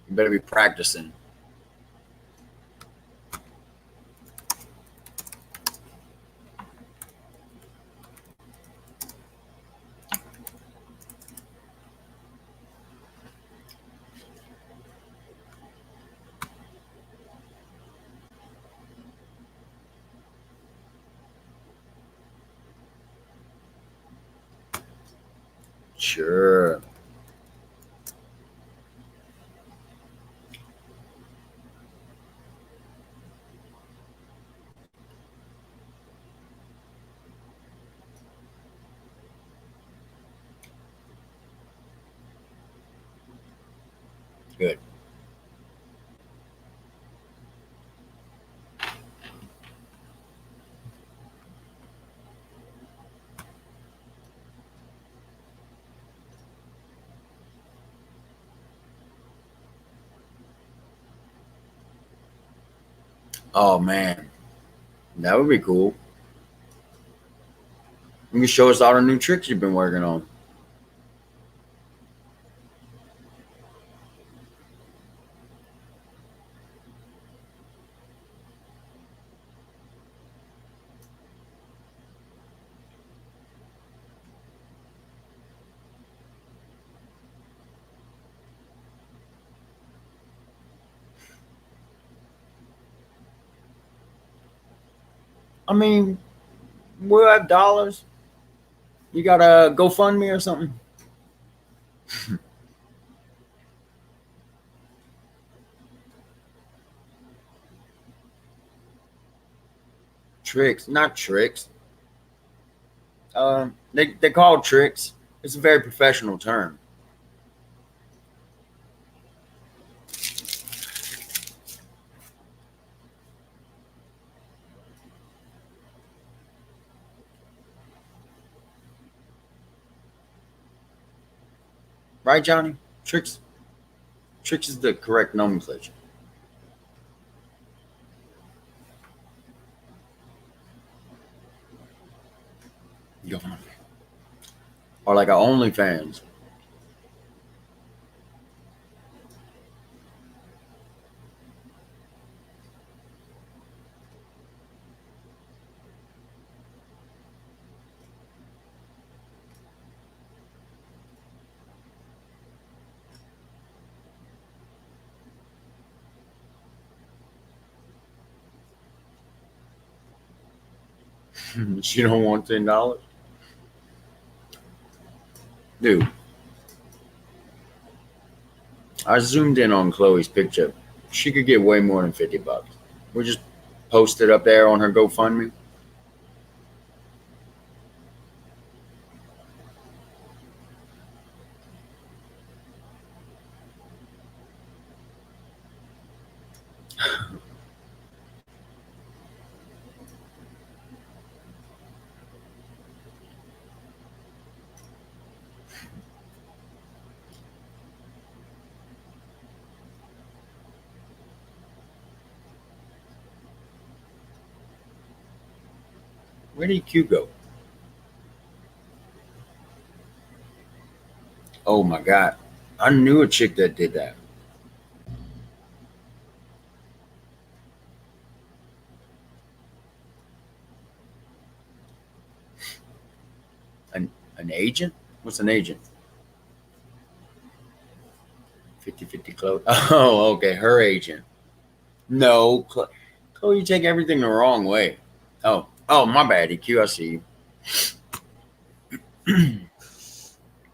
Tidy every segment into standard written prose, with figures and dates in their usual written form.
You better be practicing. Sure. Good. Oh man, that would be cool. You can show us all the new tricks you've been working on. I mean, we'll have dollars. You got a GoFundMe or something? Tricks, not tricks. They call tricks. It's a very professional term, right, Johnny? Tricks, tricks is the correct nomenclature. GoFundMe. Or like a OnlyFans. She don't want $10, dude. I zoomed in on Chloe's picture. She could get way more than $50. We just post it up there on her GoFundMe. Where did Q go? Oh my god, I knew a chick that did that. An agent? What's an agent? 50-50 Chloe. Oh, okay, her agent. No, Chloe, you take everything the wrong way. Oh, my bad, EQ. I see you.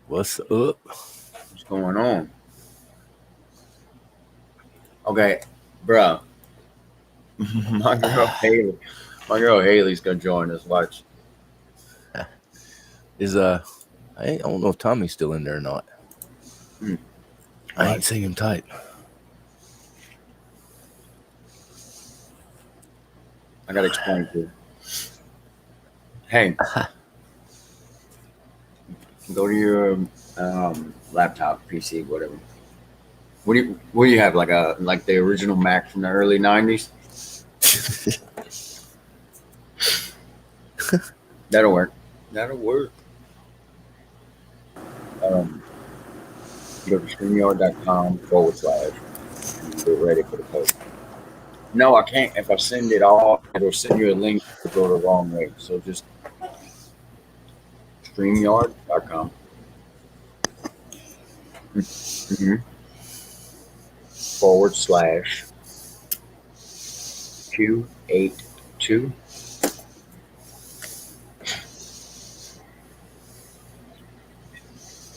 What's up? What's going on? Okay, bruh. My girl Haley. My girl Haley's gonna join us. Watch. Is I don't know if Tommy's still in there or not. Hmm. I ain't seeing him tight. I gotta explain to you. Hey, go to your laptop, PC, whatever. What do you have? Like the original Mac from the early '90s? That'll work. That'll work. Um, Go to StreamYard.com/. Get ready for the post. No, I can't. If I send it all, it'll send you a link to go the wrong way. So just streamyard.com mm-hmm. /Q82.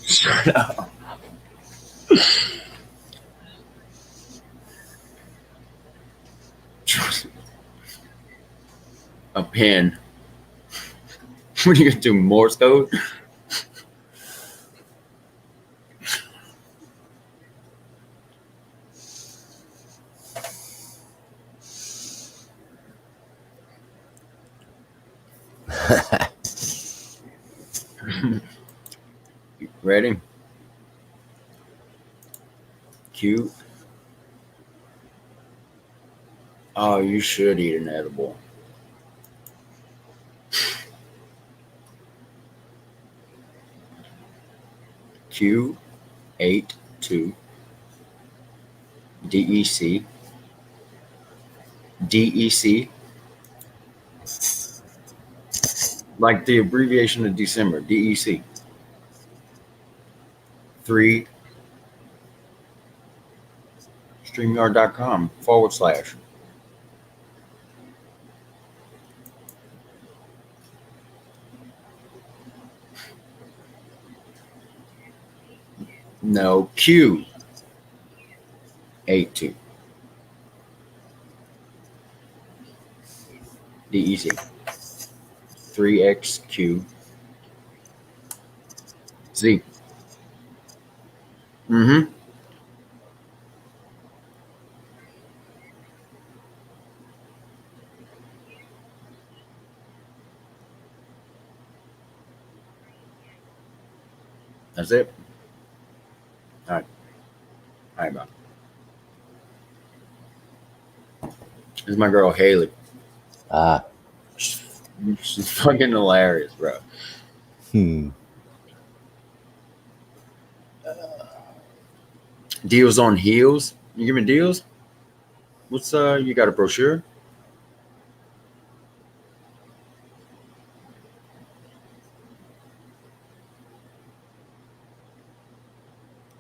Shut up. A pen. What are you gonna do? Morse code? Ready? Q. Oh, you should eat an edible. Q82 DEC DEC, like the abbreviation of December, DEC. 3 streamyard.com /. No, Q82 DEC. 3XQ Z. Mm-hmm. That's it. All right. All right, bye. This is my girl Haley. Ah. She's fucking hilarious, bro. Deals on heels. You give me deals? What's you got a brochure?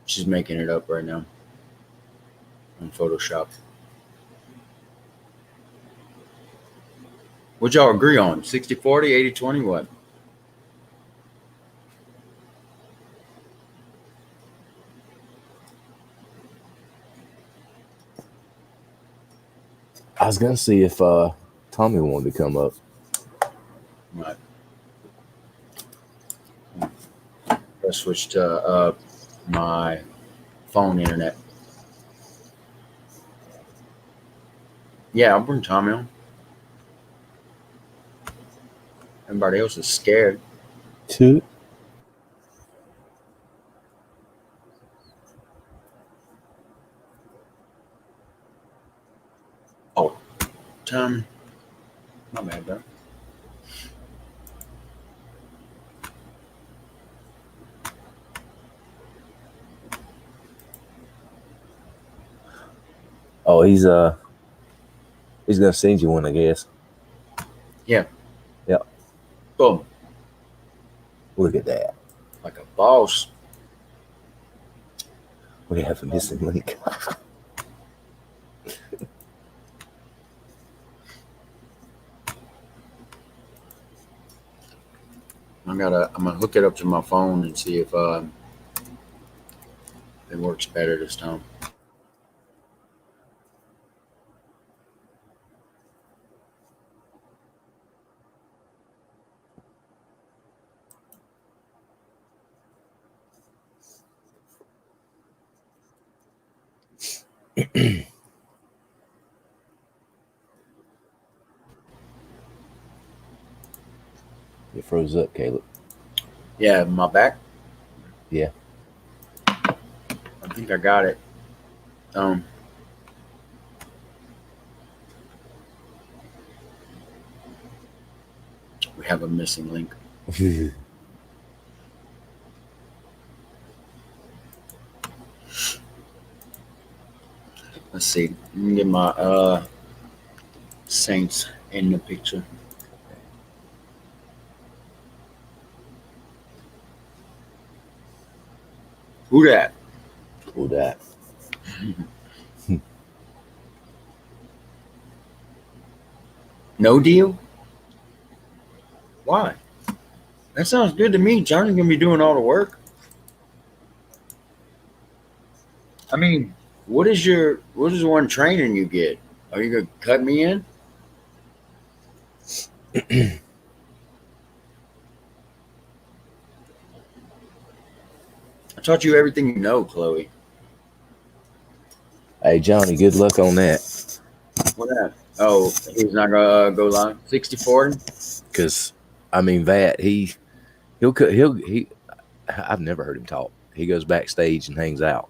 She's making it up right now on Photoshop. What y'all agree on? 60/40, 80/20, what? I was gonna see if Tommy wanted to come up. Right. Let's switch to my phone internet. Yeah, I'll bring Tommy on. Everybody else is scared. Two. Oh, Tommy. My bad, bro. Oh, he's gonna send you one, I guess. Yeah. Yeah. Boom. Look at that. Like a boss. We have a missing link. I'm gonna hook it up to my phone and see if it works better this time. You froze up, Caleb. Yeah, my back. Yeah. I think I got it. We have a missing link. Let's see. Let me get my Saints in the picture. Who that? Who that? No deal? Why? That sounds good to me. Johnny's gonna be doing all the work. I mean, what is the one training you get? Are you gonna cut me in? I taught you everything you know, Chloe. Hey, Johnny, good luck on that. What that? Oh, he's not gonna go live. 60-40? Because, I mean, that he. I've never heard him talk. He goes backstage and hangs out.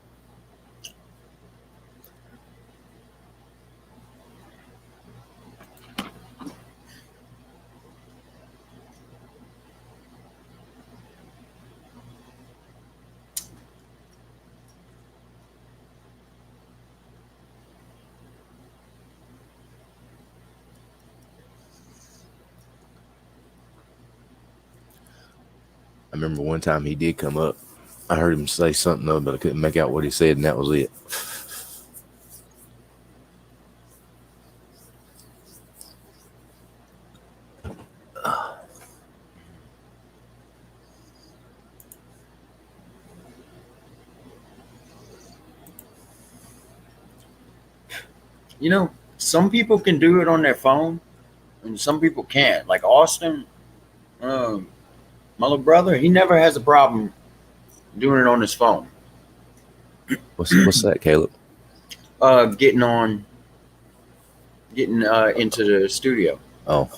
I remember one time he did come up. I heard him say something though, but I couldn't make out what he said, and that was it. You know, some people can do it on their phone, and some people can't. Like Austin, my little brother, he never has a problem doing it on his phone. What's that, Caleb? Getting into the studio. Oh,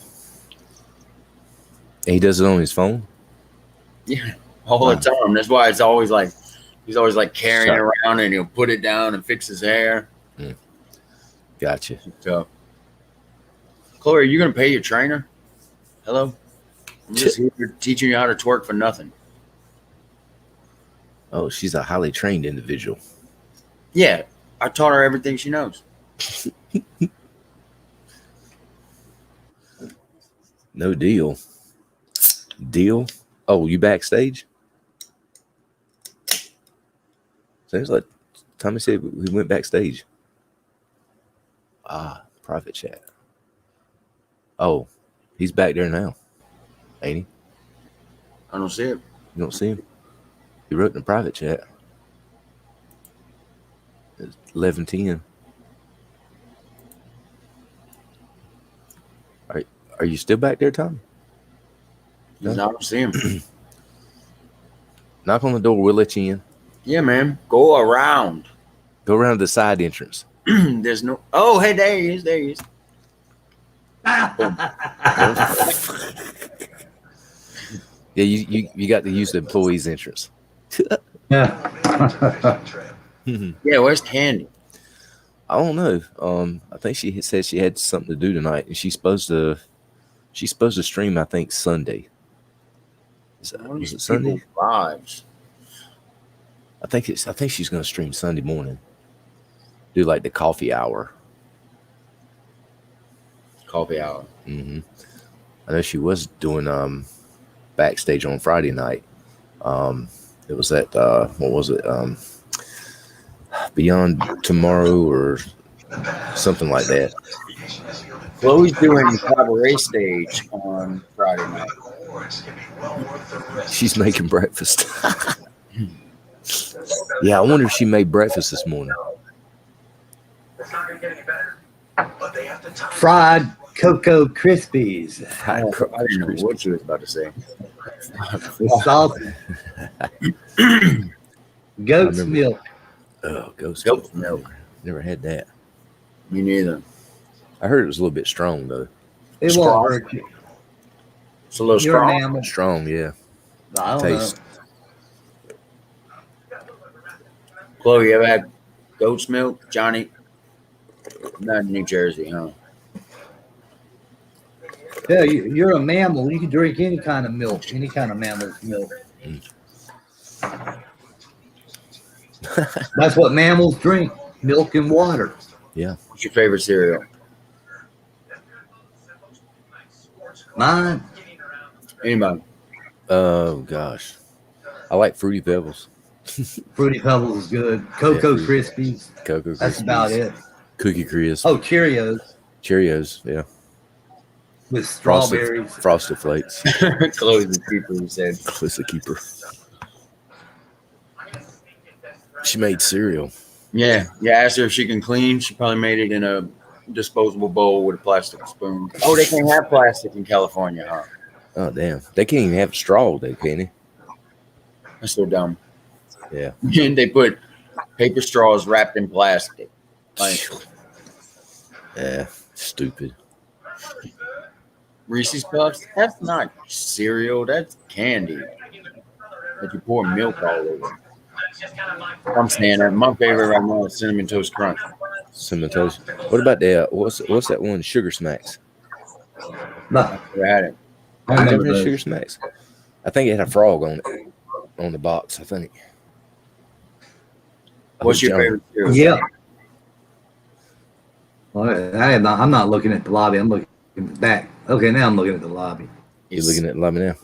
he does it on his phone. Yeah, all the time. That's why it's always like he's always like carrying it around, and he'll put it down and fix his hair. Gotcha. So, Chloe, are you gonna pay your trainer? Hello, I'm just here teaching you how to twerk for nothing. Oh, she's a highly trained individual. Yeah, I taught her everything she knows. No deal. Deal? Oh, you backstage? Seems like Tommy said we went backstage. Private chat. Oh, he's back there now, ain't he? I don't see it. You don't see him? He wrote in the private chat. It's 11:10. Are you still back there, Tommy? No? I don't see him. Knock on the door. We'll let you in. Yeah, man. Go around. Go around the side entrance. There's no. Oh, hey, there he is. There he is. Yeah, you got to use the employee's entrance. Yeah. Yeah, where's Candy? I don't know. I think she said she had something to do tonight, and she's supposed to stream. I think Sunday. Was it Sunday? Lives. I think she's going to stream Sunday morning. Do like the coffee hour. Coffee hour. Mm-hmm. I know she was doing backstage on Friday night. It was at what was it? Beyond Tomorrow or something like that. Chloe's doing cabaret stage on Friday night. She's making breakfast. Yeah, I wonder if she made breakfast this morning. Fried Cocoa Krispies. I didn't know what she was about to say. With salty. Goat's milk. Oh, goat's milk. Never had that. Me neither. I heard it was a little bit strong though. It won't hurt you. It's a little strong. Strong, yeah. I don't Taste. know. Chloe, you ever had goat's milk, Johnny? Not in New Jersey, huh? Yeah, you're a mammal. You can drink any kind of milk, any kind of mammal's milk. That's what mammals drink, milk and water. Yeah. What's your favorite cereal? Mine, Anybody? Oh gosh, I like Fruity Pebbles. Fruity Pebbles is good. Yeah, Cocoa Fruity Krispies. Cocoa That's about Krispies, it. Cookie Crisp, Oh, Cheerios Cheerios. Yeah, with Frosted strawberries. Frosted Flakes. Chloe's the keeper, he said. Close the keeper. She made cereal. Yeah. Yeah, asked her if she can clean. She probably made it in a disposable bowl with a plastic spoon. Oh, they can't have plastic in California, huh? Oh damn, they can't even have a straw, they can they? That's so dumb. Yeah. And they put paper straws wrapped in plastic. Like Yeah, stupid. Reese's Puffs, that's not cereal, that's candy that you pour milk all over. I'm saying that my favorite right now is Cinnamon Toast Crunch. Cinnamon toast. What about the what's that one? Sugar Smacks. Nah, Never had it. I You never remember had those. Sugar Smacks? I think it had a frog on it on the box. I think. What's your John, favorite cereal? Yeah. Well, I'm not looking at the lobby. I'm looking back. Okay, now I'm looking at the lobby. You looking at Lemon now?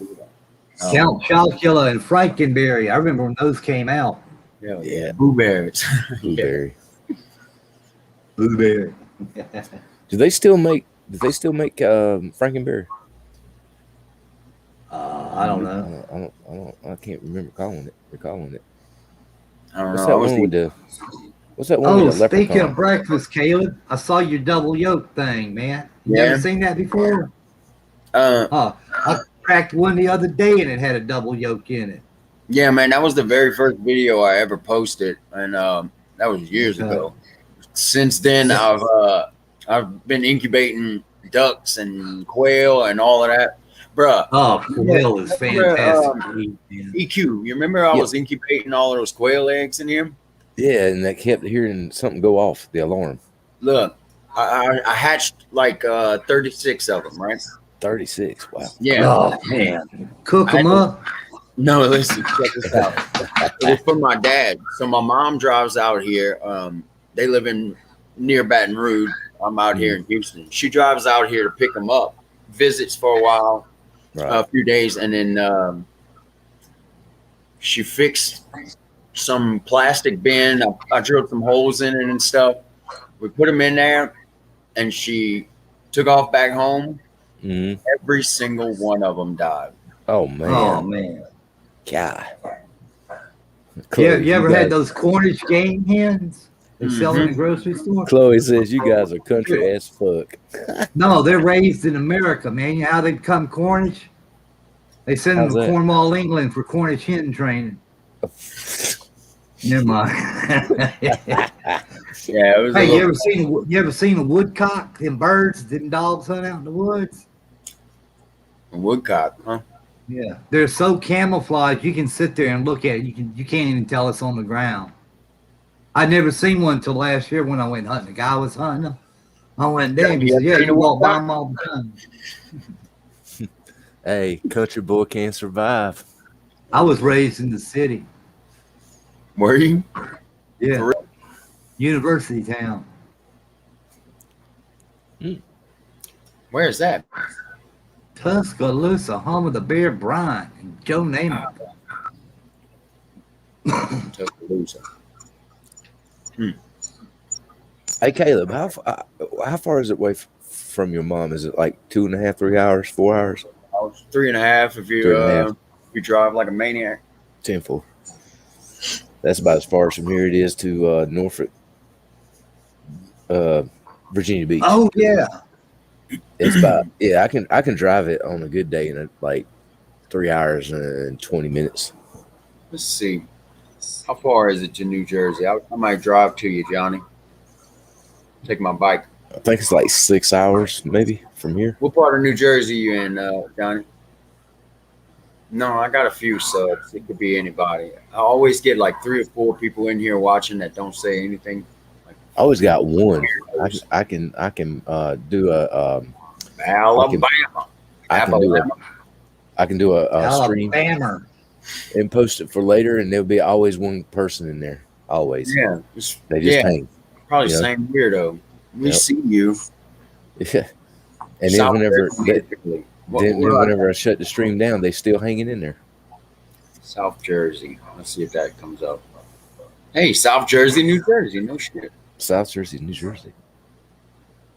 Oh, Count Chocula and Frankenberry. I remember when those came out. Yeah. Blueberries. Blueberry. Blueberry. Do they still make? Do they still make Frankenberry? I don't know. I can't remember recalling it. I don't What's know. that I was one with thinking, the? What's that one Oh, with the speaking leprechaun? of breakfast, Caleb, I saw your double yolk thing, man. You Yeah. never seen that before? uh, I cracked one the other day and it had a double yolk in it. yeah, man, that was the very first video I ever posted, and that was years Okay. ago. Since then, I've been incubating ducks and quail and all of that, bruh. Oh, quail is Remember, fantastic. meat, man. EQ, you remember I Yeah. was incubating all of those quail eggs in here? Yeah, and they kept hearing something go off the alarm. Look, I hatched like 36 of them, right? 36. Wow. Yeah. Oh, man. Cook them up. No, listen, check this out. It was for my dad. So my mom drives out here. They live in near Baton Rouge. I'm out here in Houston. She drives out here to pick them up, visits for a while, Right. a few days, and then she fixed some plastic bin. I drilled some holes in it and stuff. We put them in there, and she took off back home. hmm Every single one of them died. Oh man. Oh, man. God. Yeah, Chloe, you ever guys- had those Cornish game hens? They sell in the grocery store? Chloe says you guys are country as fuck. No, they're raised in America, man. You know how they become Cornish? They send them How's to that? Cornwall, England for Cornish hen training. Never mind. Yeah, it was. Hey, you ever seen a woodcock? Them birds, them dogs hunt out in the woods? a woodcock, huh? Yeah, they're so camouflaged. You can sit there and look at it. You can't even tell it's on the ground. I'd never seen one until last year when I went hunting. The guy was hunting them. I went there. He said, "Yeah, you walk by them all the time." Hey, country boy can't survive. I was raised in the city. Were you? Yeah, For real? university town. Where is that? Tuscaloosa, home of the Bear Bryant and Joe Namath. Tuscaloosa. Hey Caleb, how far is it away from your mom? Is it like 2.5, 3 hours, 4 hours? I was 3.5 if you 3.5. you drive like a maniac. 10-4. That's about as far as from here it is to Norfolk, Virginia Beach. Oh yeah, It's about I can drive it on a good day in like 3 hours and 20 minutes. Let's see. How far is it to New Jersey? I might drive to you, Johnny. Take my bike. I think it's like 6 hours maybe from here. What part of New Jersey you in, Johnny? No, I got a few subs. It could be anybody. I always get like 3 or 4 people in here watching that don't say anything. I always got one. I can do a Alabama. I can do a stream Alabama. and post it for later, and there'll be always one person in there. Always. Yeah. They just yeah. hang. Probably You know? same here though. We Yep. see you. Yeah. And then South whenever Jersey, that, typically. then What about whenever I shut the stream down, they still hanging in there. South Jersey? Let's see if that comes up. Hey, South Jersey, New Jersey. No shit. South Jersey, New Jersey.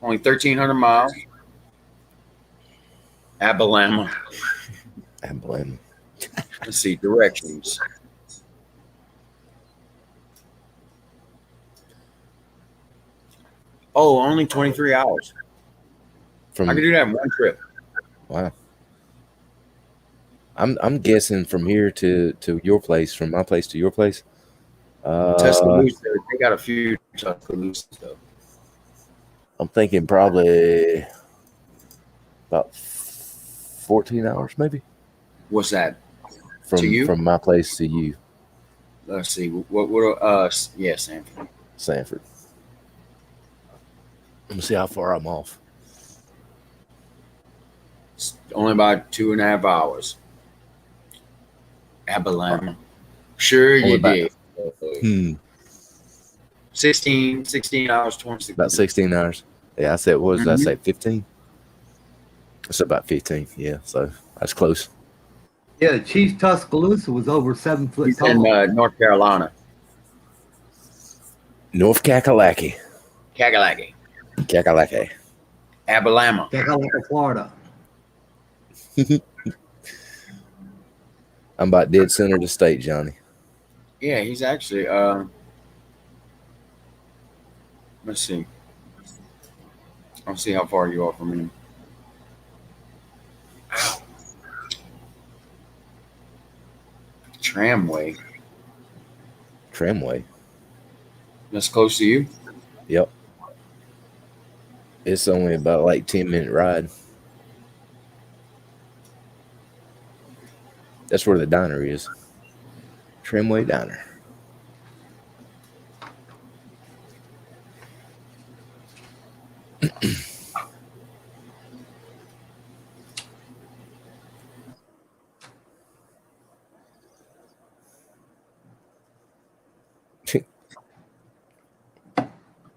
Only 1,300 miles. Alabama. Alabama. Let's see directions. Oh, only 23 hours. I From could do that in one trip. wow. I'm guessing from here to your place, from my place to your place. Tuscaloosa, they got a few Tuscaloosa stuff. I'm thinking probably about 14 hours, maybe, What's that? To you? from my place to you, Let's see. Yeah, Sanford. Sanford. Let me see how far I'm off. It's only about 2.5 hours. Alabama. Sure Only you about did. 16 hours, 26 about 16 hours. Yeah, I said, what was I say, 15? It's about 15. Yeah, so that's close. Yeah, Chief Tuscaloosa was over 7 foot He's in tall. North Carolina. North Kakalaki. Kakalaki. Kakalaki. Alabama. Kakalaka, Florida. I'm about dead center of the state, Johnny. Yeah, he's actually let's see. I'll see how far you are from him. Tramway. Tramway. That's close to you. Yep. It's only about like 10-minute ride. That's where the diner is. Tramway Diner.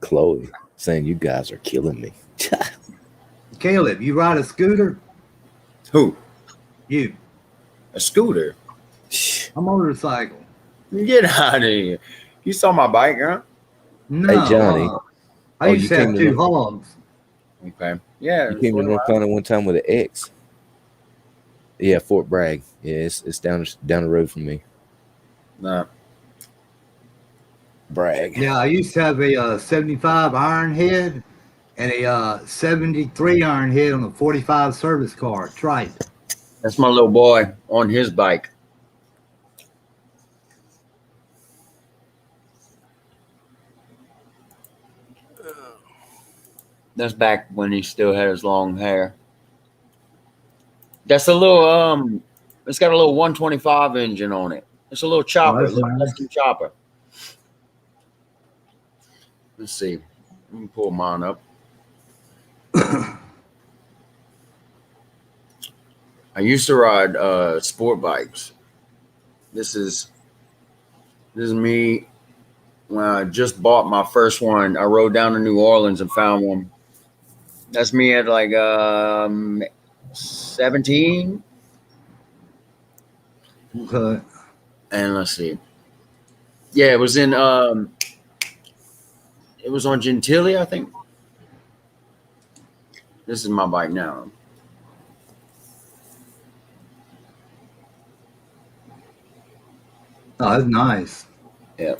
Chloe saying you guys are killing me. Caleb, you ride a scooter? Who? You. A scooter. A motorcycle. Get out of here. You saw my bike, huh? No. Hey, Johnny. I Oh, used you to came have to 2 North- hogs. Okay. Yeah. You came to North Carolina one time with an X. Yeah, Fort Bragg. Yeah, it's down the road from me. No. Bragg. Yeah, I used to have a 75 iron head and a 73 iron head on a 45 service car. Tripe. That's my little boy on his bike. That's back when he still had his long hair. That's a little it's got a little 125 engine on it. It's a little chopper, that's little nice. custom chopper. Let's see. Let me pull mine up. I used to ride sport bikes. This is me when I just bought my first one. I rode down to New Orleans and found one. That's me at like 17. Okay. And let's see. Yeah, it was in it was on Gentilly, I think. This is my bike now. Oh, that's nice. Yeah.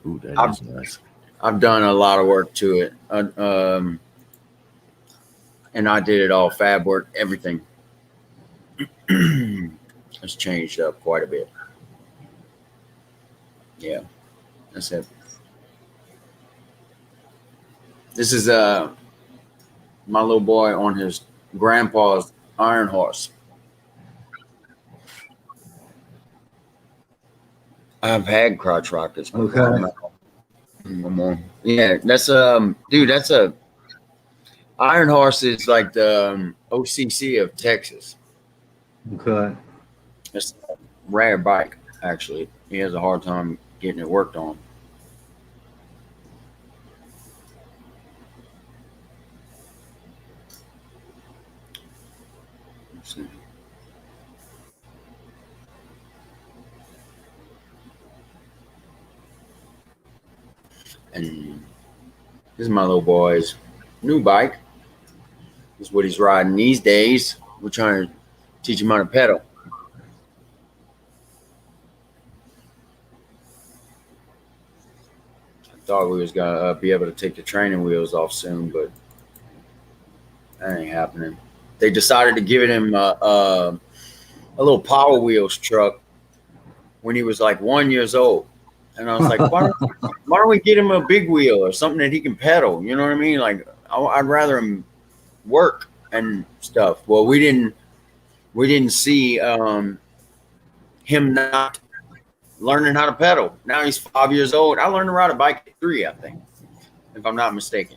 Ooh, that is nice. I've done a lot of work to it. And I did it all, fab work, everything. It's changed up quite a bit. Yeah, that's it. This is my little boy on his grandpa's iron horse. I've had crotch rockets before. Okay. No more. Yeah, that's dude, that's a iron horse is like the OCC of Texas. Okay. It's a rare bike, actually. He has a hard time getting it worked on. And this is my little boy's new bike. This is what he's riding these days. We're trying to teach him how to pedal. I thought we was gonna be able to take the training wheels off soon, but that ain't happening. They decided to give him a little Power Wheels truck when he was like 1 year old. And I was like, why don't we get him a big wheel or something that he can pedal? You know what I mean? Like, I'd rather him work and stuff. Well, we didn't see him not learning how to pedal. Now he's 5 years old. I learned to ride a bike at 3, I think, if I'm not mistaken.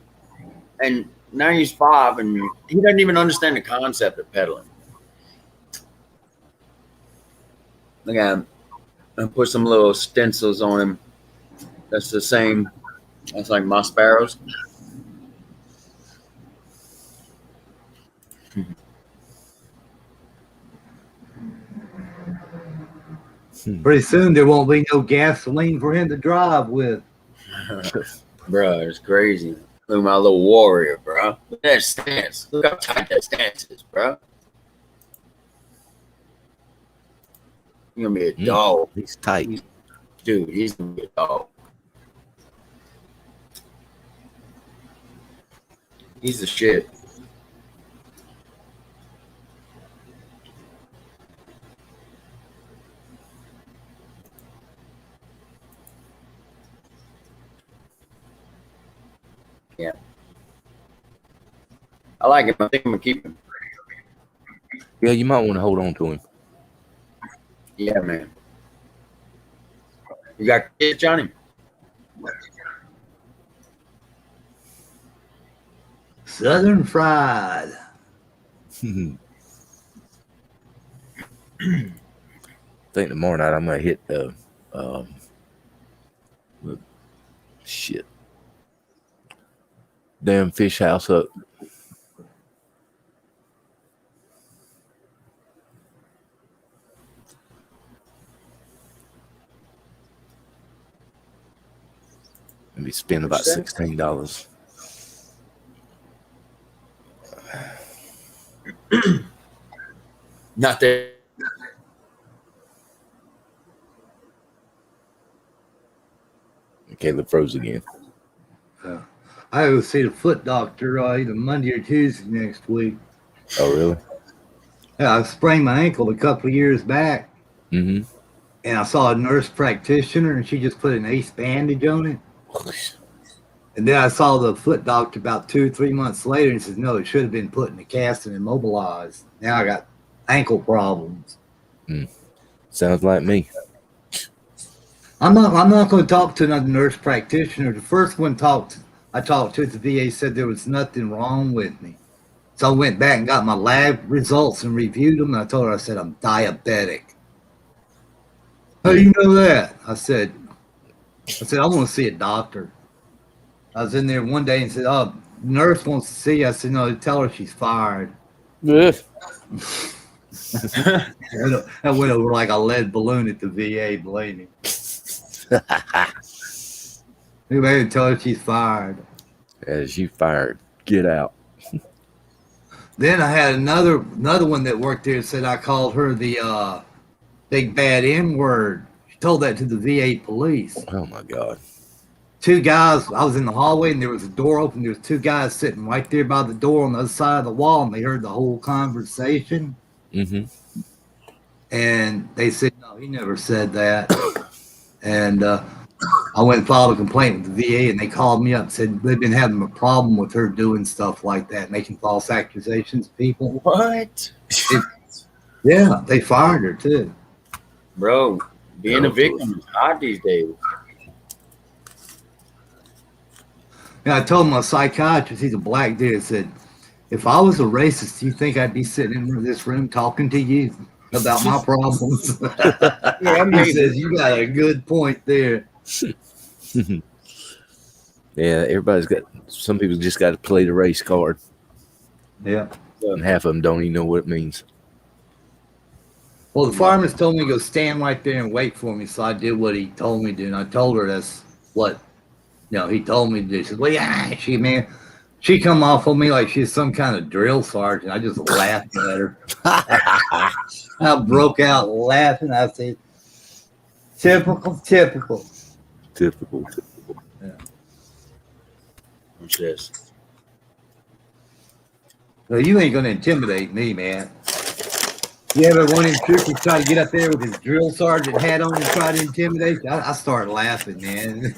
And now he's 5, and he doesn't even understand the concept of pedaling. Look at him. I put some little stencils on him. That's the same. That's like my sparrows. Pretty soon there won't be no gasoline for him to drive with. Bruh, it's crazy. Look at my little warrior, bro. Look at that stance. Look how tight that stance is, bro. You're gonna be a dog. He's tight. Dude, he's gonna be a dog. He's the shit. Yeah. I like him. I think I'm gonna keep him. Yeah, you might want to hold on to him. Yeah, man. You got kids, Johnny? Southern fried. I think tomorrow night I'm gonna hit the shit damn fish house up. Maybe spend about $16. Not that. Caleb froze again. I go see the foot doctor either Monday or Tuesday next week. Oh, really? Yeah, I sprained my ankle a couple of years back. Mm-hmm. And I saw a nurse practitioner, and she just put an ace bandage on it. And then I saw the foot doctor about 2 or 3 months later, and he says, "No, it should have been put in a cast and immobilized. Now I got ankle problems." Sounds like me. I'm not going to talk to another nurse practitioner. The first one I talked to at the VA said there was nothing wrong with me. So I went back and got my lab results and reviewed them. And I told her, I said, "I'm diabetic." "How do you know that?" I said, "I want to see a doctor." I was in there one day and said, "Oh, nurse wants to see you." I said, "No, tell her she's fired." Yeah. That went over like a lead balloon at the VA, believe me. Anyway, tell her she's fired. As you fired, get out. Then I had another one that worked there said I called her the big bad N word. She told that to the VA police. Oh my God. 2 guys, I was in the hallway and there was a door open. There was 2 guys sitting right there by the door on the other side of the wall, and they heard the whole conversation. Mm-hmm. And they said, "No, he never said that." And I went and filed a complaint with the VA, and they called me up and said they've been having a problem with her doing stuff like that, making false accusations to people. What? Yeah, they fired her too. Bro, being a victim is hard these days. And I told my psychiatrist, he's a black dude, I said, "If I was a racist, do you think I'd be sitting in this room talking to you about my problems?" Yeah, He says, "You got a good point there." Yeah, some people just got to play the race card, Yeah. and half of them don't even know what it means. Well, the fireman told me to go stand right there and wait for me, so I did what he told me to do, and I told her that's what he told me to do. She said, "Well, yeah, she come off on me like she's some kind of drill sergeant." I just laughed at her. I broke out laughing. I said, "Typical, typical." Typical. Yeah. What's this? Well, you ain't gonna intimidate me, man. You ever one of them troopers try to get up there with his drill sergeant hat on and try to intimidate you? I started laughing, man.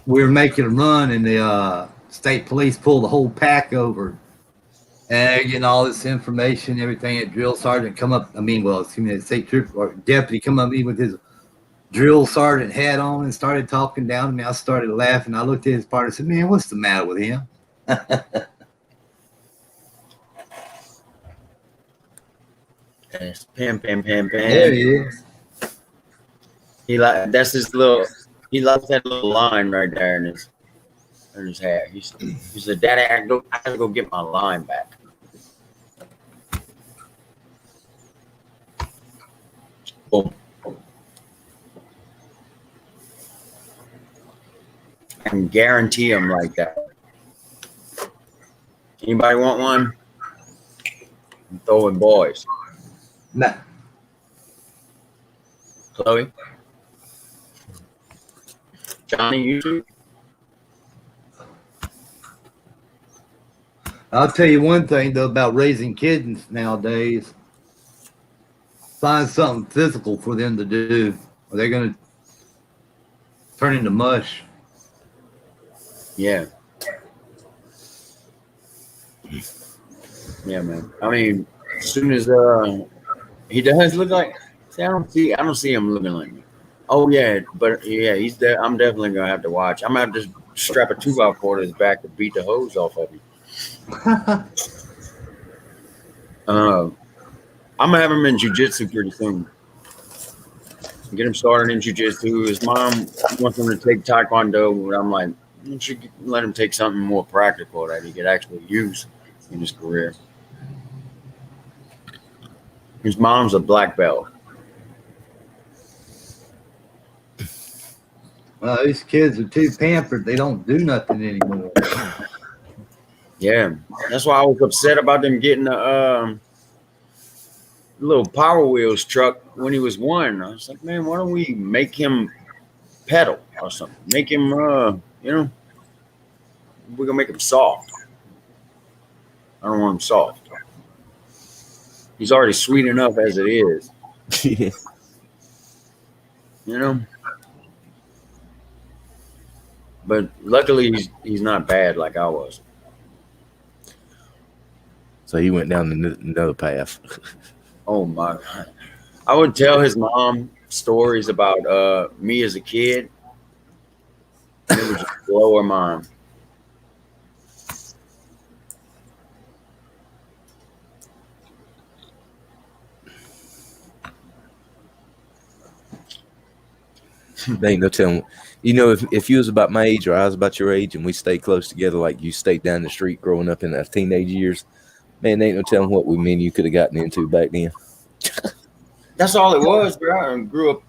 We were making a run, and the state police pulled the whole pack over. And they're getting all this information, everything. A drill sergeant come up. The state trooper or deputy come up to me with his drill sergeant hat on and started talking down to me. I started laughing. I looked at his partner and said, "Man, what's the matter with him?" Pam, pam, pam, pam. There he is. That's his little. He likes that little line right there in his hair. He said, "Daddy, I gotta go get my line back." Boom. I can guarantee him like that. Anybody want one? I'm throwing boys. Nah. Chloe? Johnny, you too? I'll tell you one thing though about raising kids nowadays. Find something physical for them to do, or they're gonna turn into mush. Yeah. Yeah, man. I mean, as soon as he does look like, see, I don't see him looking like me. Oh yeah, but yeah, he's there. I'm definitely gonna have to watch. I'm gonna have to strap a 2x4 to his back to beat the hose off of him. I'm gonna have him in jiu-jitsu pretty soon. Get him started in jiu-jitsu. His mom wants him to take taekwondo, but I'm like, you should let him take something more practical that he could actually use in his career. His mom's a black belt. Well, these kids are too pampered. They don't do nothing anymore. Yeah, that's why I was upset about them getting a little Power Wheels truck when he was 1. I was like, man, why don't we make him pedal or something? Make him, we're gonna make him soft. I don't want him soft. He's already sweet enough as it is. Yeah. You know. But luckily, he's not bad like I was. So he went down another path. Oh my God! I would tell his mom stories about me as a kid, and it would just blow her mind. They ain't no telling. If you was about my age or I was about your age and we stayed close together like you stayed down the street growing up in our teenage years, man, they ain't no telling what me and you could have gotten into back then. That's all it was, bro. I grew up,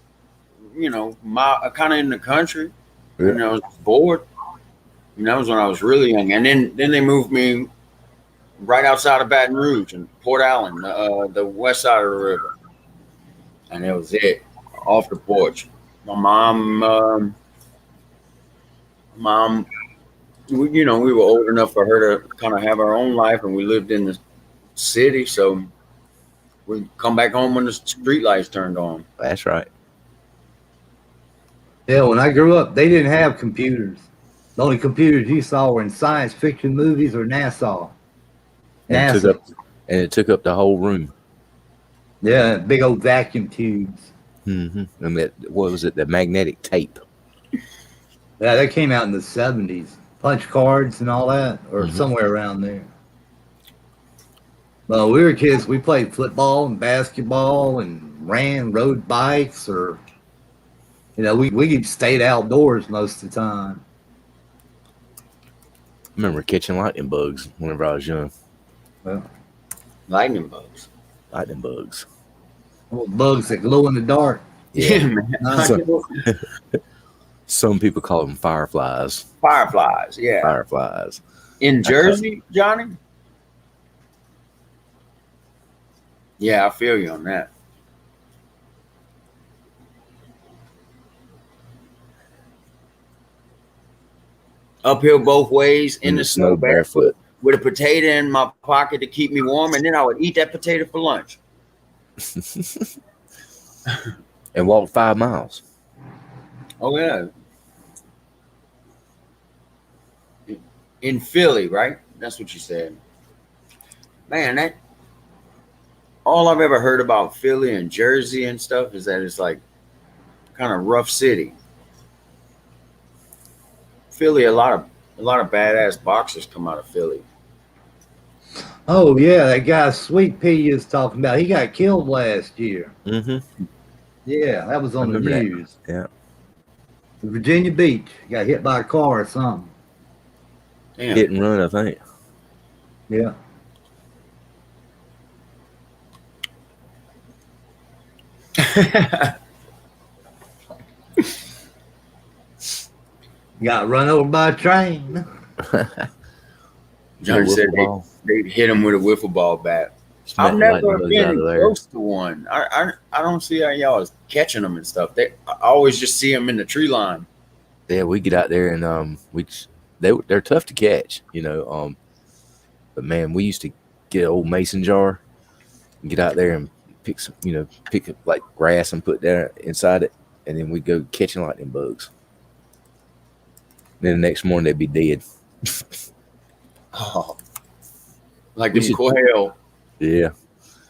kind of in the country. Yeah. I was bored. That was when I was really young. And then they moved me right outside of Baton Rouge and Port Allen, the west side of the river. And that was it, off the porch. My mom, we were old enough for her to kind of have her own life, and we lived in the city, so we'd come back home when the street lights turned on. That's right. Yeah, when I grew up, they didn't have computers. The only computers you saw were in science fiction movies or NASA. And it took up the whole room. Yeah, big old vacuum tubes. Mm-hmm. And what was it? The magnetic tape. Yeah, that came out in the 70s. Punch cards and all that, or somewhere around there. Well, we were kids. We played football and basketball and rode bikes, or we stayed outdoors most of the time. I remember catching lightning bugs whenever I was young. Well, Lightning bugs. Lightning bugs. Little bugs that glow in the dark. Yeah. man. Huh? Some people call them fireflies. Fireflies. Yeah. Fireflies. In I call- Jersey, Johnny. Yeah, I feel you on that. Uphill both ways in the snow barefoot. with a potato in my pocket to keep me warm, and then I would eat that potato for lunch. And walk 5 miles. Oh yeah. In Philly, right? That's what you said. Man, that all I've ever heard about Philly and Jersey and stuff is that it's like kind of rough city. Philly, a lot of badass boxers come out of Philly. Oh yeah, that guy Sweet Pea you was talking about. He got killed last year. Mm-hmm. Yeah, that was I on the remember that. news. Yeah. Virginia Beach got hit by a car or something. Damn. Hit and run, I think. Yeah. Got run over by a train. Johnny said Wiffle ball. they hit him with a wiffle ball bat. Smack I've the lightning never bugs out been of there. close to one. I don't see how y'all is catching them and stuff. I always just see them in the tree line. Yeah, we get out there and they're tough to catch, but man, we used to get an old mason jar and get out there and pick some, pick up like grass and put that inside it, and then we'd go catching lightning bugs. Then the next morning they'd be dead. Oh, like We them should- quail. Yeah.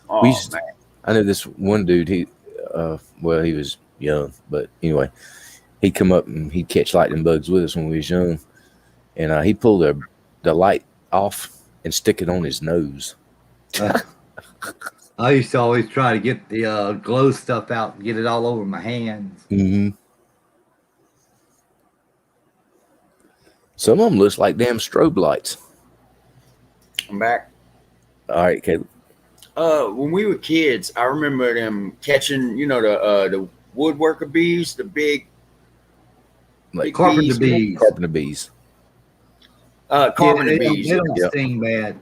Oh We used- man. I know this one dude, he was young, but anyway, he'd come up and he'd catch lightning bugs with us when we was young. And he pulled the light off and stick it on his nose. I used to always try to get the glow stuff out and get it all over my hands. Mm-hmm. Some of them looks like damn strobe lights. I'm back. All right, Caleb. When we were kids, I remember them catching, the woodworker bees, the big Like Carpenter bees. bees. carpenter bees. Carpenter Yeah, bees. They don't Yeah. sting bad.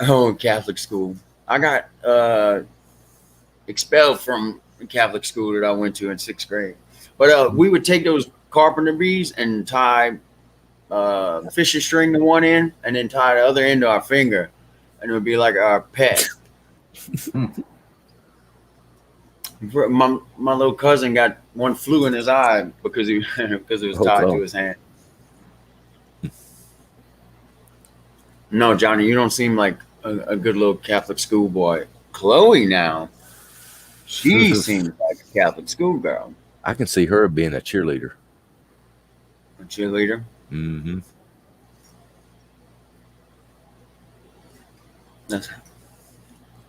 Oh, Catholic school. I got expelled from the Catholic school that I went to in 6th grade. But we would take those carpenter bees and tie fishing string to one end, and then tie the other end to our finger, and it would be like our pet. My little cousin got one flew in his eye because it was Oh, tied God. to his hand. No, Johnny, you don't seem like a good little Catholic schoolboy. Chloe now, she seems like a Catholic schoolgirl. I can see her being a cheerleader. A cheerleader. Mm-hmm.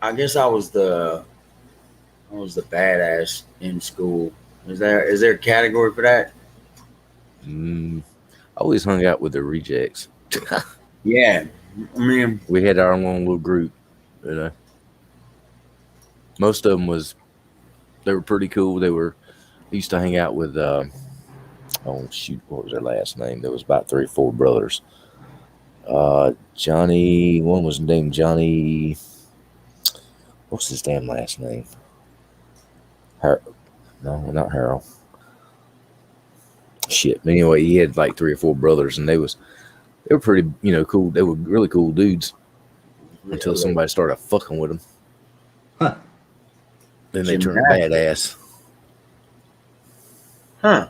I guess I was the badass in school. Is there a category for that? I always hung out with the rejects. Yeah, I mean, We had our own little group, Most of them they were pretty cool. They used to hang out with, what was their last name? There was about 3 or 4 brothers. Johnny, one was named Johnny. What's his damn last name? No, not Harold. Shit. But anyway, he had like 3 or 4 brothers, and they were pretty, cool. They were really cool dudes until somebody started fucking with them. Huh. Then they turned Gymnastics. badass. Huh?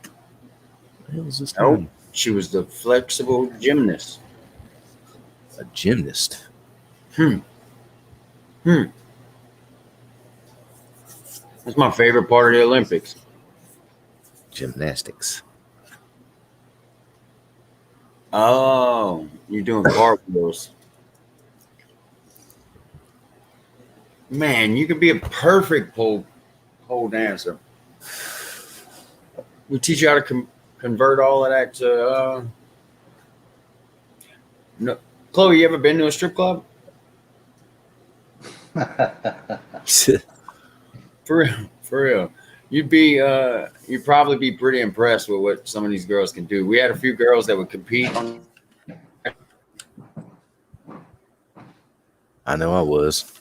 What the hell is this? Nope. Name? She was the flexible gymnast. A gymnast. That's my favorite part of the Olympics. Gymnastics. Oh, you're doing cartwheels. Man, you could be a perfect pole dancer. We teach you how to convert all of that to Chloe, you ever been to a strip club? For real, for real. You'd probably be pretty impressed with what some of these girls can do. We had a few girls that would compete on. I know I was.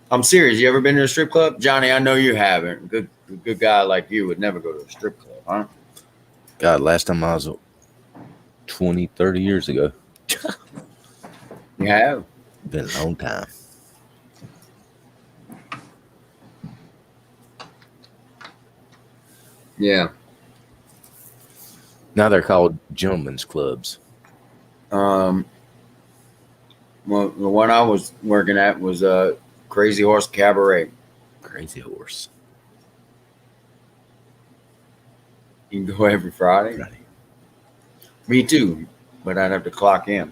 I'm serious. You ever been to a strip club, Johnny? I know you haven't. Good guy like you would never go to a strip club, huh? God, last time I was 20, 30 years ago. You have. Been a long time. Yeah. Now they're called gentlemen's clubs. Well, the one I was working at was a Crazy Horse Cabaret. Crazy Horse. You can go every Friday. Right. Me too, but I'd have to clock in.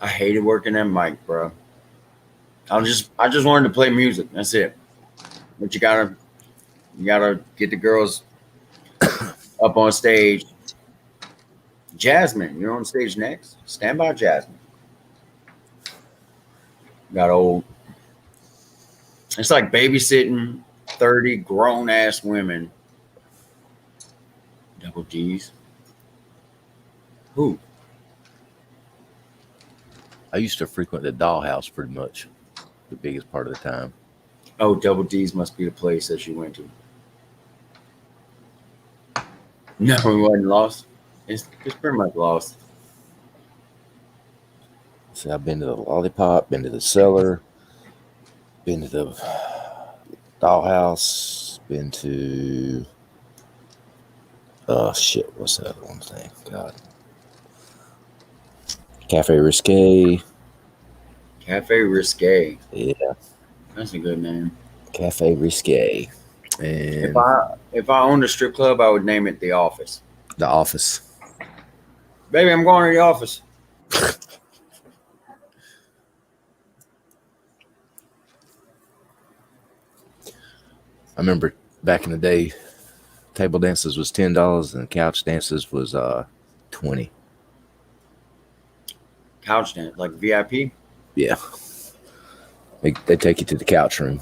I hated working that mic, bro. I just wanted to play music. That's it. But you gotta get the girls up on stage. Jasmine, you're on stage next. Stand by, Jasmine. Got old. It's like babysitting 30 grown ass women. Double D's. Who? I used to frequent the dollhouse pretty much the biggest part of the time. Oh, Double D's must be the place that you went to. No, it wasn't lost. It's pretty much lost. So I've been to the Lollipop, been to the Cellar, been to the dollhouse, been to what's that other one thing? God. Cafe Risque. Cafe Risque. Yeah. That's a good name. Cafe Risque. And If I owned a strip club, I would name it The Office. The Office. Baby, I'm going to the office. I remember back in the day, table dances was $10 and couch dances was $20. Couch dance, like VIP. Yeah. They take you to the couch room.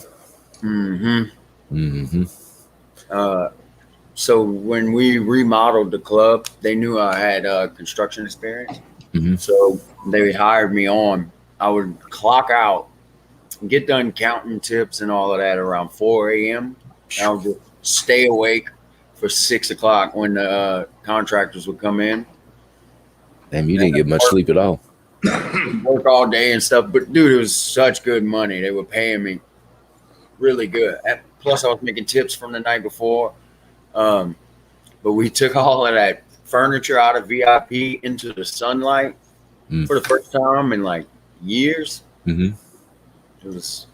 Mm-hmm. Mm-hmm. So when we remodeled the club, they knew I had construction experience. Mm-hmm. So they hired me on. I would clock out and get done counting tips and all of that around 4 a.m. And I would just stay awake for 6 o'clock when the contractors would come in. Damn, you didn't get much sleep at all. Work all day and stuff. But, dude, it was such good money. They were paying me really good. Plus, I was making tips from the night before. But we took all of that furniture out of VIP into the sunlight for the first time in like years. Mm-hmm. It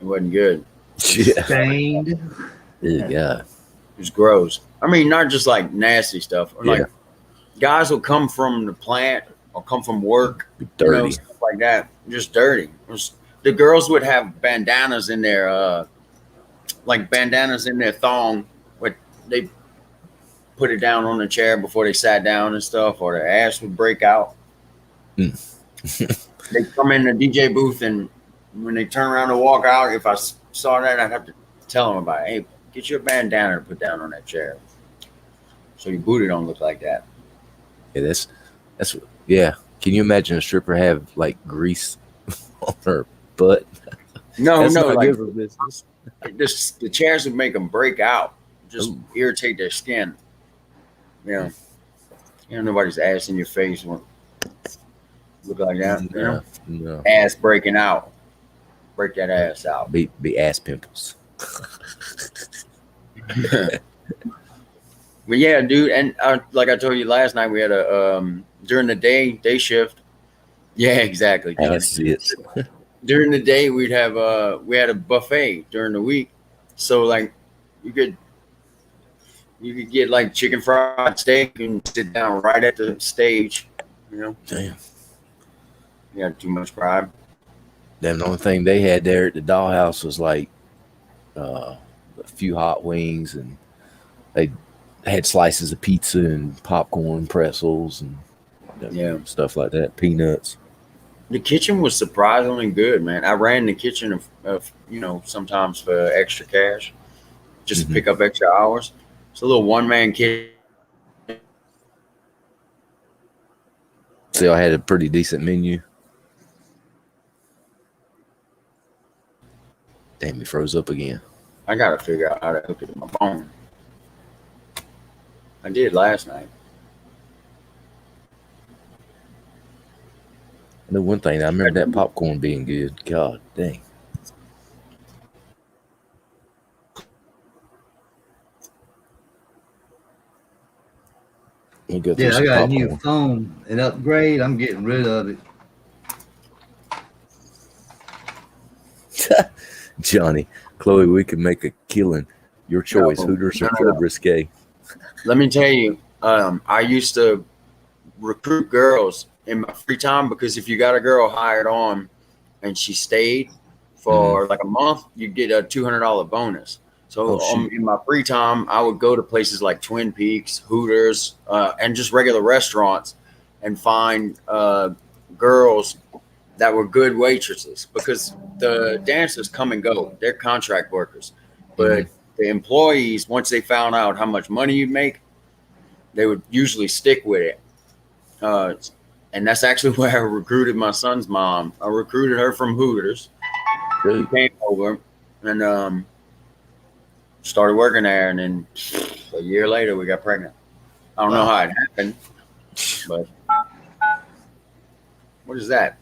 wasn't good. Yeah. Stained. Yeah. It was gross. I mean, not just like nasty stuff. Like guys will come from the plant or come from work, Dirty. Stuff like that. Just dirty. The girls would have bandanas in their thong, but they put it down on the chair before they sat down and stuff, or their ass would break out. They come in the DJ booth, and when they turn around to walk out, if I saw that, I'd have to tell them about it. Hey, get your bandana to put down on that chair, so your booty don't look like that. Yeah, that's yeah. Can you imagine a stripper have like grease on her butt? No, That's not like good for business. the chairs would make them break out, just irritate their skin. Nobody's ass in your face won't look like that. No. Ass breaking out, break that ass out. Be ass pimples. But yeah, dude, and like I told you last night, we had a during the day shift. Yeah, exactly. That's it. During the day, we had a buffet during the week, so like you could get like chicken fried steak and sit down right at the stage. Damn. You had too much pride. Then the only thing they had there at the dollhouse was like a few hot wings, and they had slices of pizza and popcorn, pretzels, and Yeah. stuff like that. Peanuts. The kitchen was surprisingly good, man. I ran the kitchen of sometimes for extra cash, just to Hmm. pick up extra hours. It's a little one man kitchen. So I had a pretty decent menu. Damn, he froze up again. I gotta figure out how to hook it to my phone. I did last night. I know one thing. I remember that popcorn being good. God dang. We'll go through Yeah, I some got a new popcorn. phone. An upgrade. I'm getting rid of it. Johnny, Chloe, we could make a killing. Your choice, No, Hooters or no, no, Club no. Risque. Let me tell you, I used to recruit girls in my free time because if you got a girl hired on and she stayed Hmm. for like a month, you get a $200 bonus. Oh So shoot. in my free time, I would go to places like Twin Peaks, Hooters, and just regular restaurants, and find girls that were good waitresses because the dancers come and go; they're contract workers, Hmm. but the employees, once they found out how much money you make, they would usually stick with it. Uh, and that's actually where I recruited my son's mom. I recruited her from Hooters. She Good. came over and started working there, and then a year later we got pregnant. I don't know Wow. how it happened, but what is that?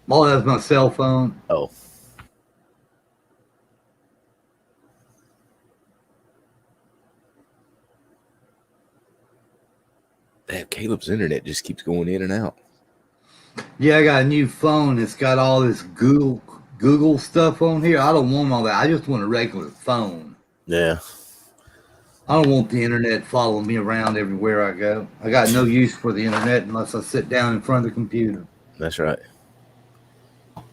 Oh, that's my cell phone. Oh, damn, Caleb's internet just keeps going in and out. Yeah, I got a new phone. It's got all this Google stuff on here. I don't want all that. I just want a regular phone. Yeah, I don't want the internet following me around everywhere I go. I got no use for the internet unless I sit down in front of the computer. that's right. It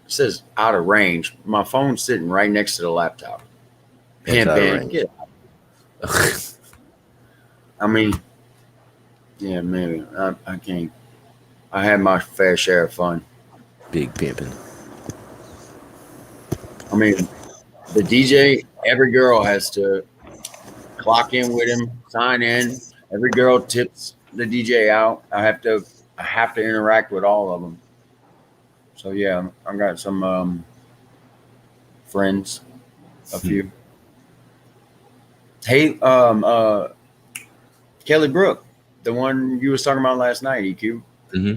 says out of range. My phone's sitting right next to the laptop. That's out of Ben, range. get. I mean, yeah, maybe I can't. I had my fair share of fun. Big pimping. I mean, the DJ. Every girl has to clock in with him, sign in. Every girl tips the DJ out. I have to interact with all of them. So yeah, I got some friends, a few. Hey, Kelly Brook, the one you was talking about last night, EQ. Hmm.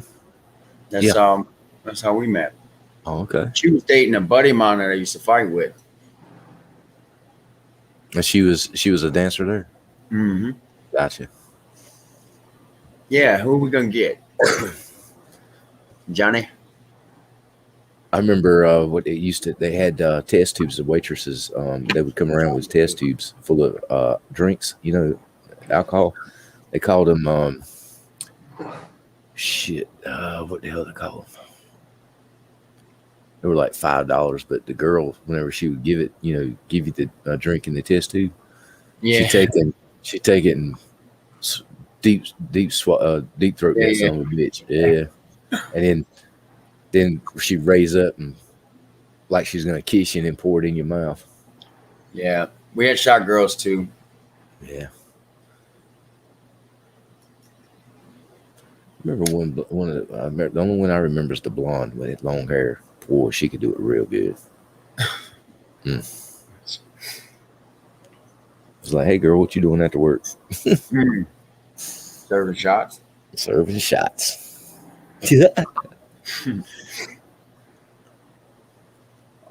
That's Yeah. um that's how we met. Oh, okay. She was dating a buddy of mine that I used to fight with. And she was a dancer there. Hmm. Gotcha. Yeah, who are we gonna get? Johnny? I remember what they used to. They had test tubes of waitresses. They would come around with test tubes full of drinks. Alcohol. They called them shit. What the hell they call them? They were like $5, but the girl, whenever she would give it, give you the drink in the test tube, she Yeah, take it, she take it and s- deep throat yeah, that yeah, son of a bitch. Yeah, and then she raise up and like she's gonna kiss you and then pour it in your mouth. yeah. We had shot girls too. Yeah, remember one of the, the only one I remember is the blonde with long hair. Boy, she could do it real good. Mm. It's like, hey girl, what you doing after work? Mm. Serving shots. Serving shots.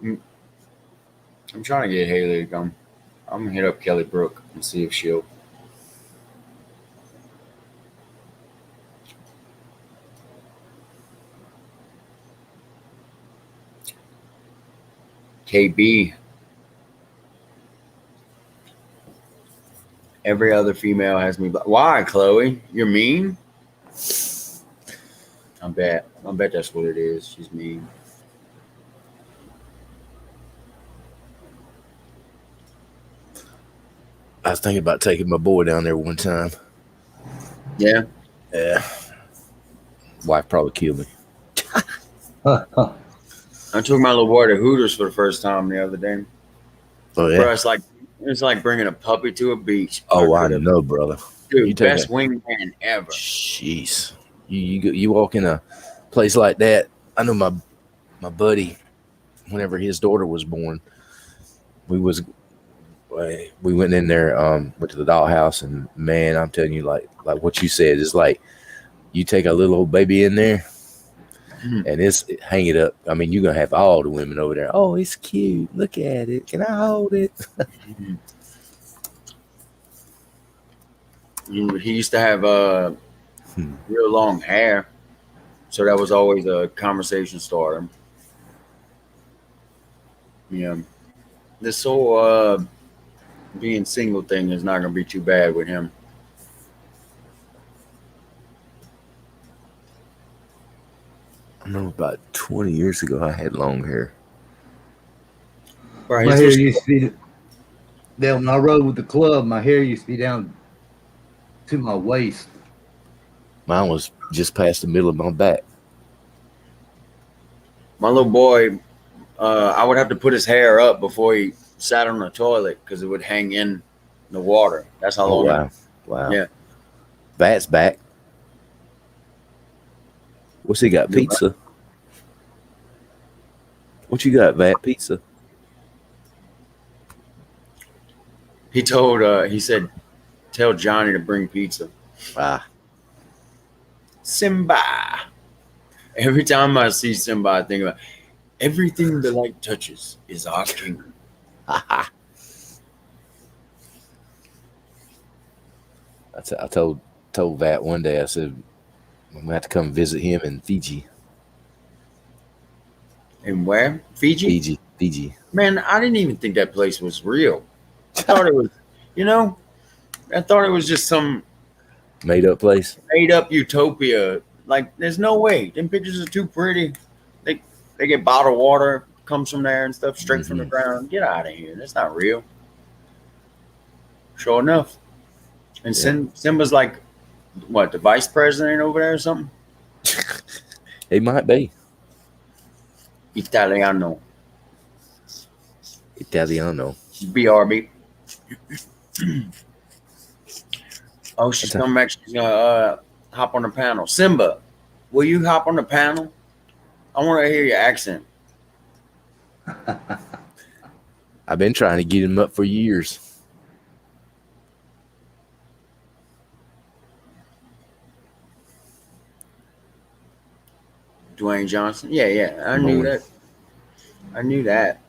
Mm, I'm trying to get Haley to come. I'm gonna hit up Kelly Brook and see if she'll. KB. Every other female has me. Why, Chloe? You're mean. I bet. I bet that's what it is. She's mean. I was thinking about taking my boy down there one time. Yeah. Yeah. Wife probably killed me. I took my little boy to Hooters for the first time the other day. Oh yeah. Bro, it's like bringing a puppy to a beach. Oh, I know, brother. You Dude, take best wingman ever. Jeez. You walk in a place like that. I know my buddy, whenever his daughter was born, we went in there, went to the dollhouse, and man, I'm telling you, like what you said, it's like you take a little old baby in there and hang it up. I mean, you're gonna have all the women over there. Oh, it's cute. Look at it. Can I hold it? He used to have real long hair, so that was always a conversation starter. Yeah, this whole being single thing is not gonna be too bad with him. I know about 20 years ago I had long hair. Right, My hair used to be down when I rode with the club. My hair used to be down to my waist. Mine was just past the middle of my back. my little boy, I would have to put his hair up before he sat on the toilet because it would hang in the water. That's how Oh long. wow. Wow. Yeah. Bat's back. What's he got? You're right. Pizza. What you got, Vat? Pizza. He said, tell Johnny to bring pizza. Ah. Simba. Every time I see Simba, I think about everything the light touches is our kingdom. I told Vat one day, I said, I'm gonna have to come visit him in Fiji. And where? Fiji? Fiji. Man, I didn't even think that place was real. I thought it was, I thought it was just some Made up place. made up utopia. Like, there's no way. Them pictures are too pretty. They get bottled water, comes from there and stuff, straight from the ground. Get out of here. That's not real. Sure enough. And Simba's like, what, the vice president over there or something? He might be. Italiano. Italiano. BRB. Oh, she's coming back. She's gonna hop on the panel. Simba, will you hop on the panel? I want to hear your accent. I've been trying to get him up for years. Dwayne Johnson. Yeah. I knew that.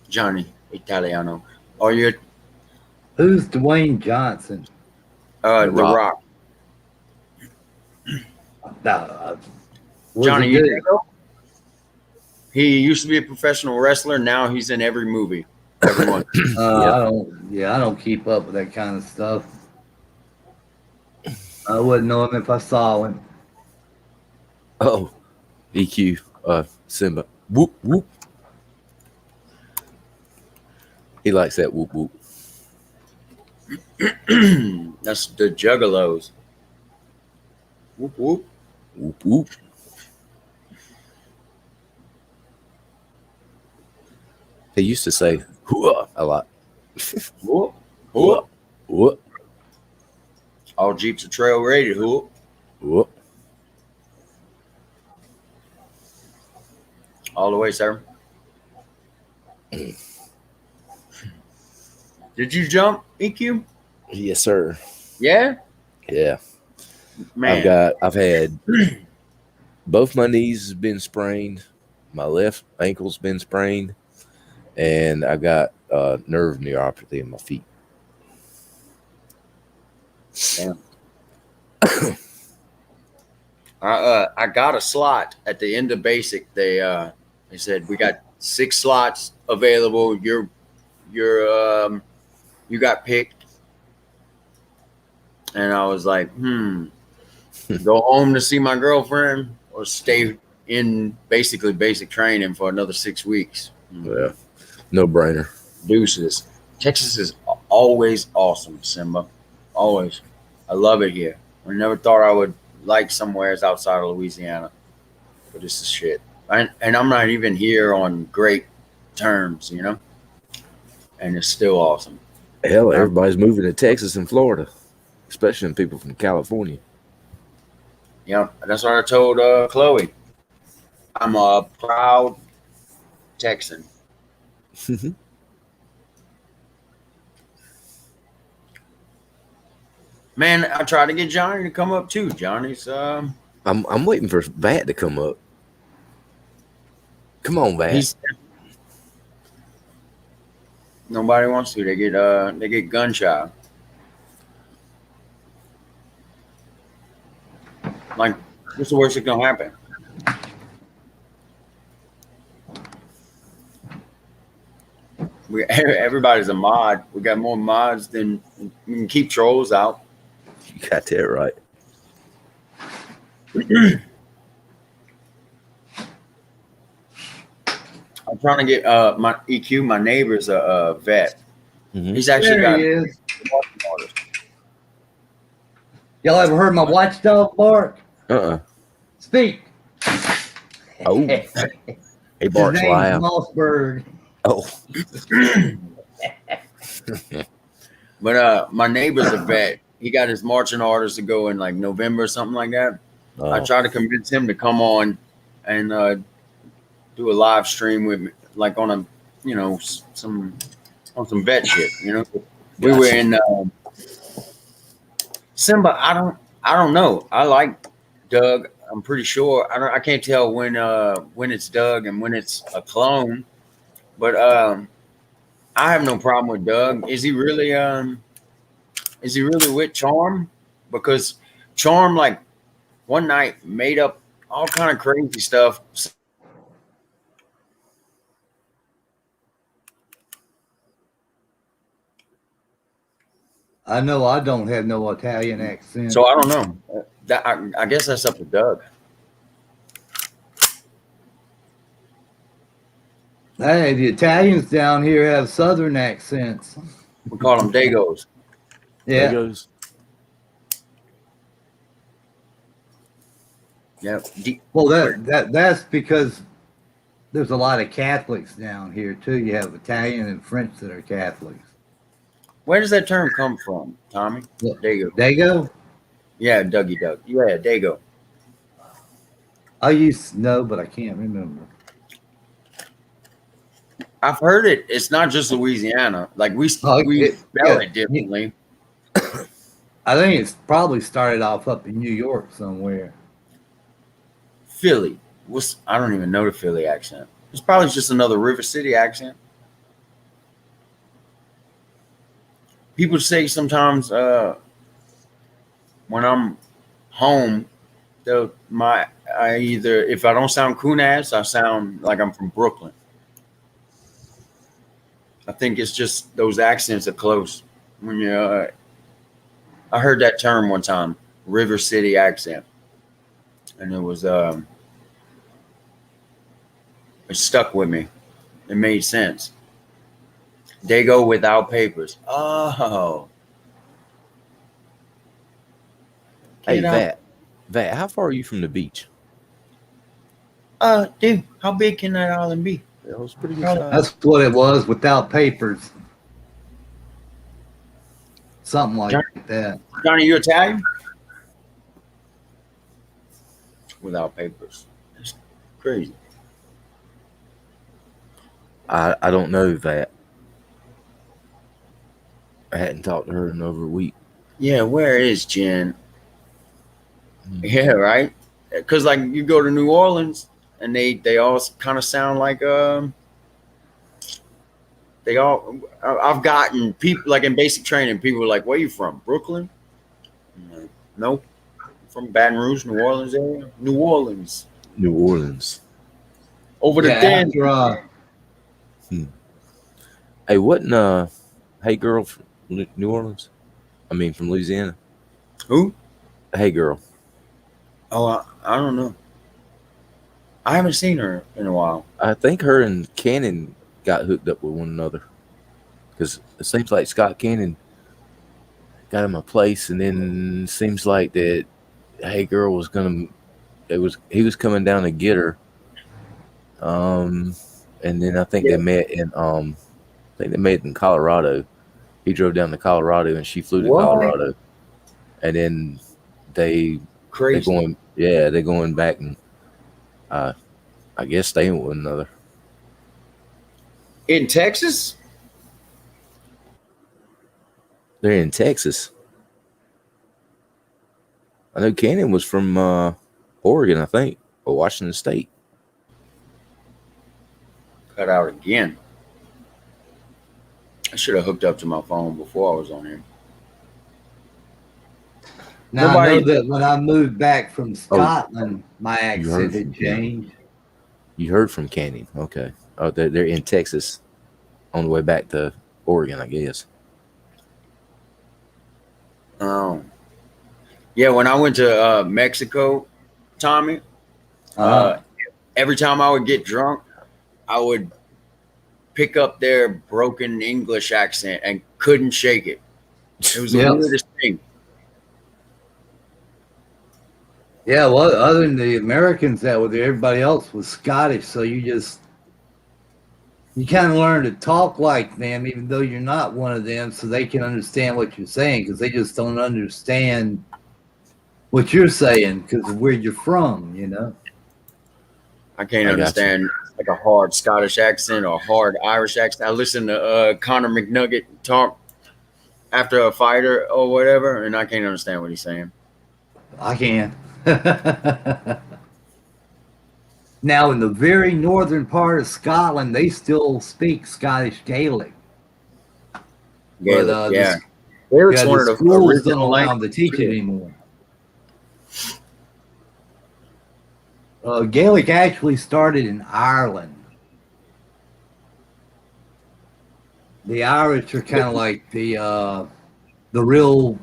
Johnny Italiano. Are you Who's Dwayne Johnson? The Rock? Johnny, you know? He used to be a professional wrestler. Now he's in every movie. Everyone. I don't keep up with that kind of stuff. I wouldn't know him if I saw him. Oh, EQ, Simba. Whoop whoop. He likes that whoop whoop. That's the Juggalos. Whoop whoop. Whoop whoop. He used to say "hooah" a lot. Whoop whoop. Whoop All Jeeps are trail rated. Whoop. whoop. All the way, sir. Did you jump, EQ? Yes, sir. Yeah? Yeah. Man. I've had both my knees has been sprained, my left ankle's been sprained, and I got nerve neuropathy in my feet. Damn. I got a slot at the end of basic. They said we got 6 slots available. You got picked, and I was like, go home to see my girlfriend or stay in basically basic training for another 6 weeks. Yeah, no brainer. Deuces. Texas is always awesome, Simba. Always. I love it here. I never thought I would like somewheres outside of Louisiana, but this is shit. And I'm not even here on great terms, you know, and it's still awesome. Hell, Um, everybody's moving to Texas and Florida, especially people from California. yeah, that's what I told Chloe. I'm a proud Texan. Man, I tried to get Johnny to come up too. Johnny's I'm waiting for Vat to come up. Come on, Vat. he's nobody wants to. They get gun shy. Like, what's the worst that gonna happen? Everybody's a mod. We got more mods than we can keep trolls out. You got that right. I'm trying to get my EQ. My neighbor's a vet. Mhm. He's actually There got he is. marching orders. Y'all ever heard my watchdog bark? Speak. Oh, His he barks name's loud. Mossberg. Oh, But my neighbor's a vet. He got his marching orders to go in like November or something like that. I oh. tried to convince him to come on and do a live stream with me, like on a, you know, some on some vet shit. You know, we were Gotcha. in Simba. I don't know. I like Doug. I'm pretty sure. I can't tell when it's Doug and when it's a clone. But I have no problem with Doug. Is he really with Charm? Because Charm, like, one night made up all kind of crazy stuff. I know I don't have no Italian accent. So I don't know. I guess that's up to Doug. Hey, the Italians down here have southern accents. We call them Dagos. There Yeah. goes. Yeah. Well, that's because there's a lot of Catholics down here too. You have Italian and French that are Catholics. Where does that term come from, Tommy? What? Dago. Dago? Yeah, Dougie Doug. Yeah, Dago. I used to know, but I can't remember. I've heard it. It's not just Louisiana. Like we spell it differently. I think it's probably started off up in New York somewhere. Philly. I don't even know the Philly accent. It's probably just another River City accent. People say sometimes when I'm home, I either, if I don't sound coon ass, I sound like I'm from Brooklyn. I think it's just those accents are close. When you, I heard that term one time, River City accent, and it stuck with me. It made sense. They go without papers. Oh, Hey, Get out. Vat, how far are you from the beach? Dude, how big can that island be? That was pretty good Probably- size. That's what it was without papers. Something like that. Johnny, you Italian? Without papers. That's crazy. I don't know, Vat. I hadn't talked to her in over a week. Yeah, where is Jen? Yeah, right. Because like you go to New Orleans and they all kind of sound like they all. I've gotten people like in basic training. People are like, "Where you from? Brooklyn?" I'm like, nope, from Baton Rouge, New Orleans area. New Orleans, New Orleans. over the Yeah, den. after, Hey, wasn't Hey Girl from New Orleans? I mean, from Louisiana. Who? Hey Girl. Oh, I don't know. I haven't seen her in a while. I think her and Cannon got hooked up with one another. because it seems like Scott Cannon got him a place, and then seems like that Hey Girl was gonna. He was coming down to get her. And then I think Yeah. they met in Colorado. He drove down to Colorado, and she flew to What? Colorado, and then they're Crazy. they're going back and I guess staying with one another. In Texas? They're in Texas. I know Cannon was from Oregon, I think, or Washington State. Cut out again. I should have hooked up to my phone before I was on here. Now I know Nobody. that when I moved back from Oh, Scotland, my you heard accent had from Cannon. changed. You heard from Cannon, okay? Oh, they're in Texas on the way back to Oregon, I guess. Oh. Yeah, when I went to Mexico, Tommy, Uh-huh. every time I would get drunk, I would pick up their broken English accent and couldn't shake it. It was the Yeah. weirdest thing. Yeah, well, other than the Americans that were there, everybody else was Scottish, so you kind of learn to talk like them, even though you're not one of them, so they can understand what you're saying, because they just don't understand what you're saying because of where you're from, you know? I can't I got you. understand like a hard Scottish accent or a hard Irish accent. I listen to Conor McNugget talk after a fighter or whatever, and I can't understand what he's saying. I can. Now, in the very northern part of Scotland, they still speak Scottish Gaelic. Gaelic, But yeah. Gailic's one the of the schools don't original allow them to languages. teach it anymore. Gaelic actually started in Ireland. The Irish are kind of like the real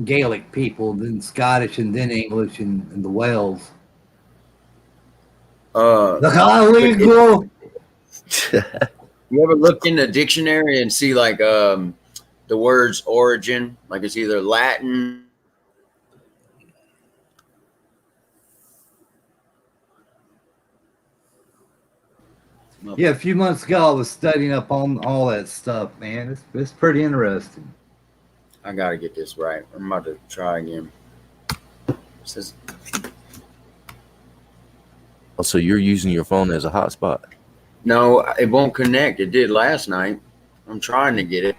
Gaelic people, then Scottish, and then English, and the Wales. Uh, The but if Gaelic. you ever look in the dictionary and see like the word's origin, like it's either Latin. Yeah, a few months ago, I was studying up on all that stuff, man. It's pretty interesting. I gotta get this right. I'm about to try again. It says, Oh, so you're using your phone as a hotspot? no, it won't connect. It did last night. I'm trying to get it.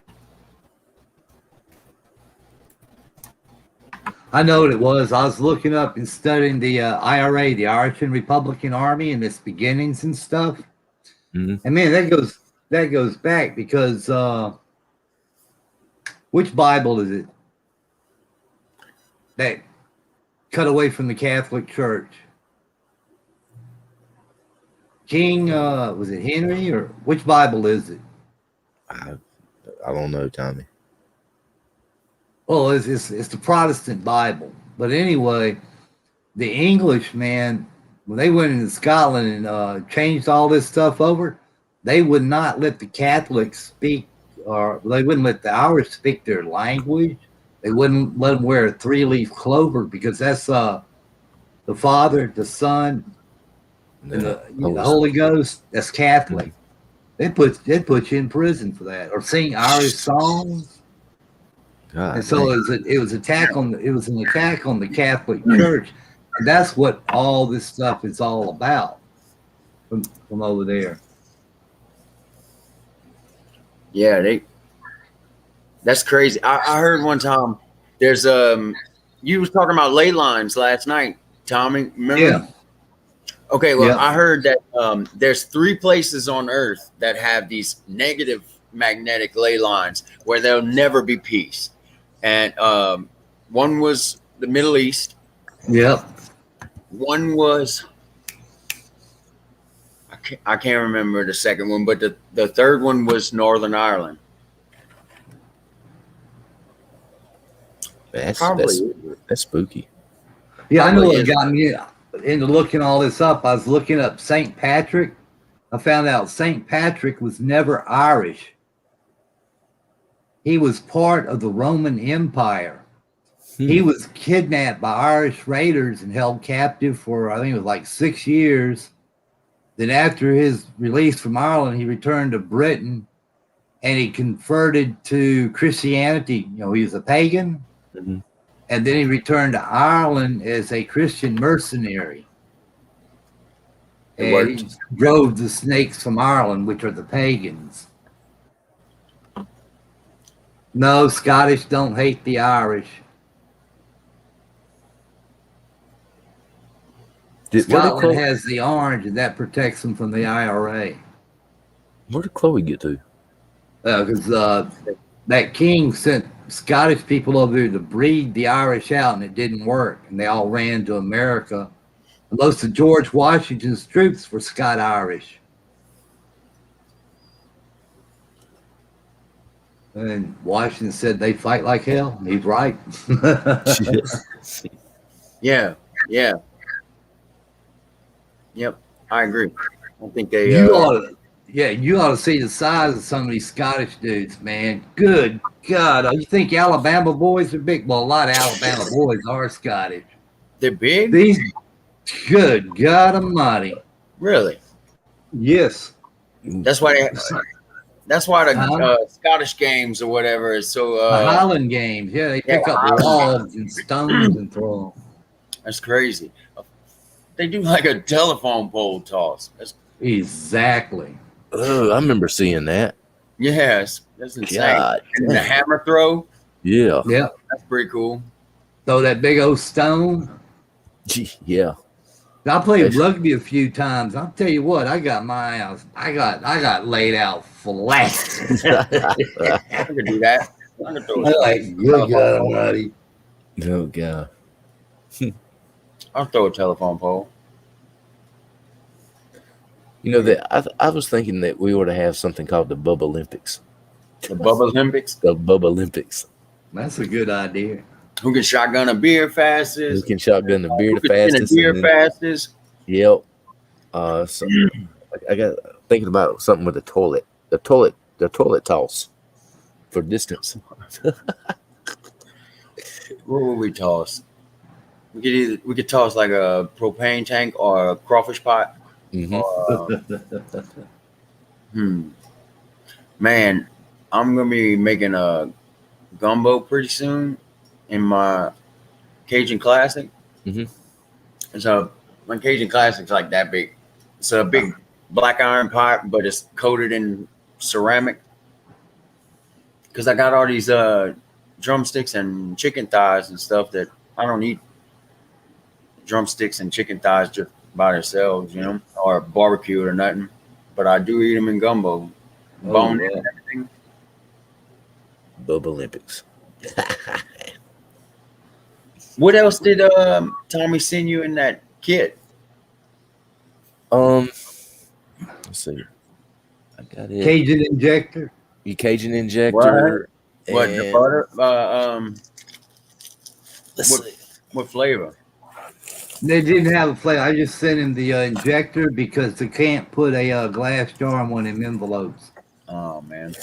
I know what it was. I was looking up and studying the IRA, the Irish and Republican Army, and its beginnings and stuff. Mm-hmm. And man, that goes back because which Bible is it that cut away from the Catholic Church? King was it Henry, or which Bible is it? I don't know, Tommy. Well, it's the Protestant Bible. But anyway, the English, man, when they went into Scotland and changed all this stuff over, they would not let the Catholics speak, or they wouldn't let the Irish speak their language. They wouldn't let them wear a 3-leaf clover because that's the Father, the Son, and the Holy Ghost. That's Catholic. They put you in prison for that, or sing Irish songs. God, And so it was an attack on the Catholic Church, and that's what all this stuff is all about from over there. Yeah, that's crazy. I heard one time there's you was talking about ley lines last night, Tommy. Remember? Yeah. Okay, well, Yeah. I heard that there's 3 places on Earth that have these negative magnetic ley lines where there'll never be peace. And one was the Middle East. Yep. One was I can't remember the second one, but the third one was Northern Ireland. that's spooky. Yeah, I know Probably what is. got me into looking all this up. I was looking up St. Patrick. I found out St. Patrick was never Irish. He was part of the Roman Empire. He was kidnapped by Irish raiders and held captive for, I think it was like 6 years. Then after his release from Ireland, he returned to Britain and he converted to Christianity. You know, he was a pagan. Mhm. And then he returned to Ireland as a Christian mercenary. It And worked. he drove the snakes from Ireland, which are the pagans. No, Scottish don't hate the Irish. Scotland has the orange, and that protects them from the IRA. Where did Chloe get to? Because that king sent Scottish people over there to breed the Irish out, and it didn't work, and they all ran to America. Most of George Washington's troops were Scot-Irish. And Washington said they fight like hell. He's right. Yeah. Yep, I agree. I think they. You ought to see the size of some of these Scottish dudes, man. Good God. You think Alabama boys are big? Well, a lot of Alabama boys are Scottish. They're big? These, good God Almighty. Really? Yes. That's why the Scottish games or whatever is so. The Highland games, yeah, they pick up logs and stones and throw them. That's crazy. They do like a telephone pole toss. Exactly. Oh, I remember seeing that. Yes, that's insane. God, and the hammer throw. Yeah. That's pretty cool. Throw that big old stone. Yeah. I played rugby a few times. I'll tell you what, I got laid out flat. I could do that. I could throw good God Almighty. Oh God. I'll throw a telephone pole. You know that I was thinking that we ought to have something called the Bubba Olympics. The Bubba Olympics? The Bubba Olympics. That's a good idea. Who can shotgun a beer fastest? Who can shotgun the beer Who the can fastest? spin a beer fastest? Yep. So I got thinking about something with the toilet. The toilet toss for distance. What would we toss? We could toss like a propane tank or a crawfish pot. Man, I'm gonna be making a gumbo pretty soon in my Cajun Classic. And so my Cajun Classic's like that big. It's a big black iron pot, but it's coated in ceramic. Because I got all these drumsticks and chicken thighs and stuff that I don't eat drumsticks and chicken thighs just by themselves, you know, or barbecued or nothing. But I do eat them in gumbo, bone and everything. Bubba Olympics. What else did Tommy send you in that kit? Let's see. I got it. Cajun injector. Your Cajun injector. What the butter? Let's see. What flavor? They didn't have a flavor. I just sent him the injector because they can't put a glass jar in one of them envelopes. Oh man.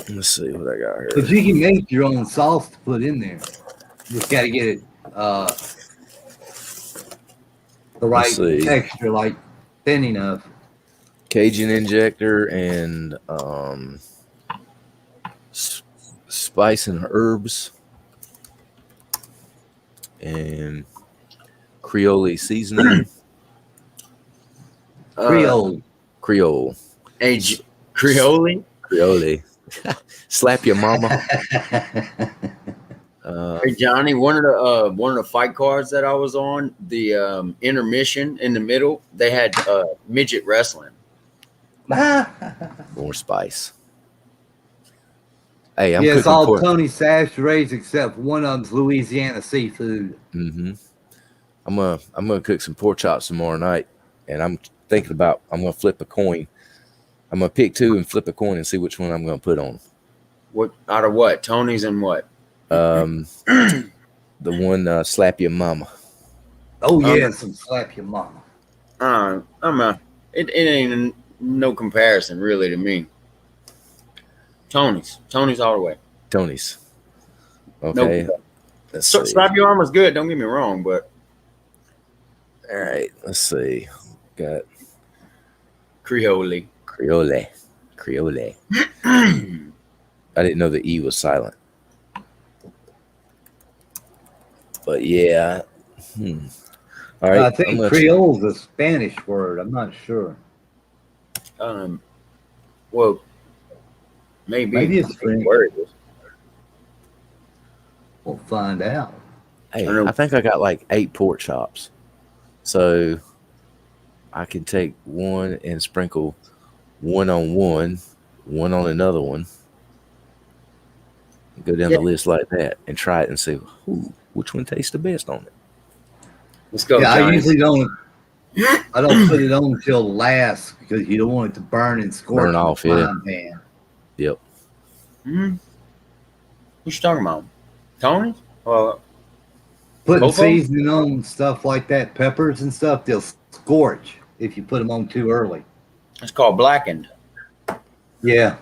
Let's see what I got here. But you can make your own sauce to put in there. Just got to get it the right texture, like thin enough. Cajun injector and spice and herbs and Creole seasoning. Creole. Hey, Creole. Slap your mama. Hey Johnny, one of the fight cards that I was on, the intermission in the middle, they had midget wrestling. More spice. Hey, I'm it's all pork. Tony Sasherays except one of them's Louisiana seafood. I'm gonna cook some pork chops tomorrow night, and I'm thinking about I'm gonna flip a coin. I'm gonna pick two and flip a coin and see which one I'm gonna put on. What out of what? Tony's and what? The one slap your mama. Oh yeah, some slap your mama. It ain't no comparison really to me. Tony's all the way. Tony's. Okay. Nope. Let's So, see. Stop Your Armor's good. Don't get me wrong, but All right. Let's see. Got Creole. Creole. Creole. I didn't know the E was silent. But yeah. All right. I think Creole's a Spanish word. I'm not sure. Well, maybe it's French. word. We'll find out. Hey, I think I got like 8 pork chops. So I can take one and sprinkle one on one on another one. Go down the list like that and try it and see which one tastes the best on it. Let's go. Yeah, Johnny. I usually don't. I don't put it on until last because you don't want it to burn and scorch. Burn off, yeah. Pan. Yep. What you talking about? Tony? Putting seasoning on stuff like that, peppers and stuff, they'll scorch if you put them on too early. It's called blackened. Yeah.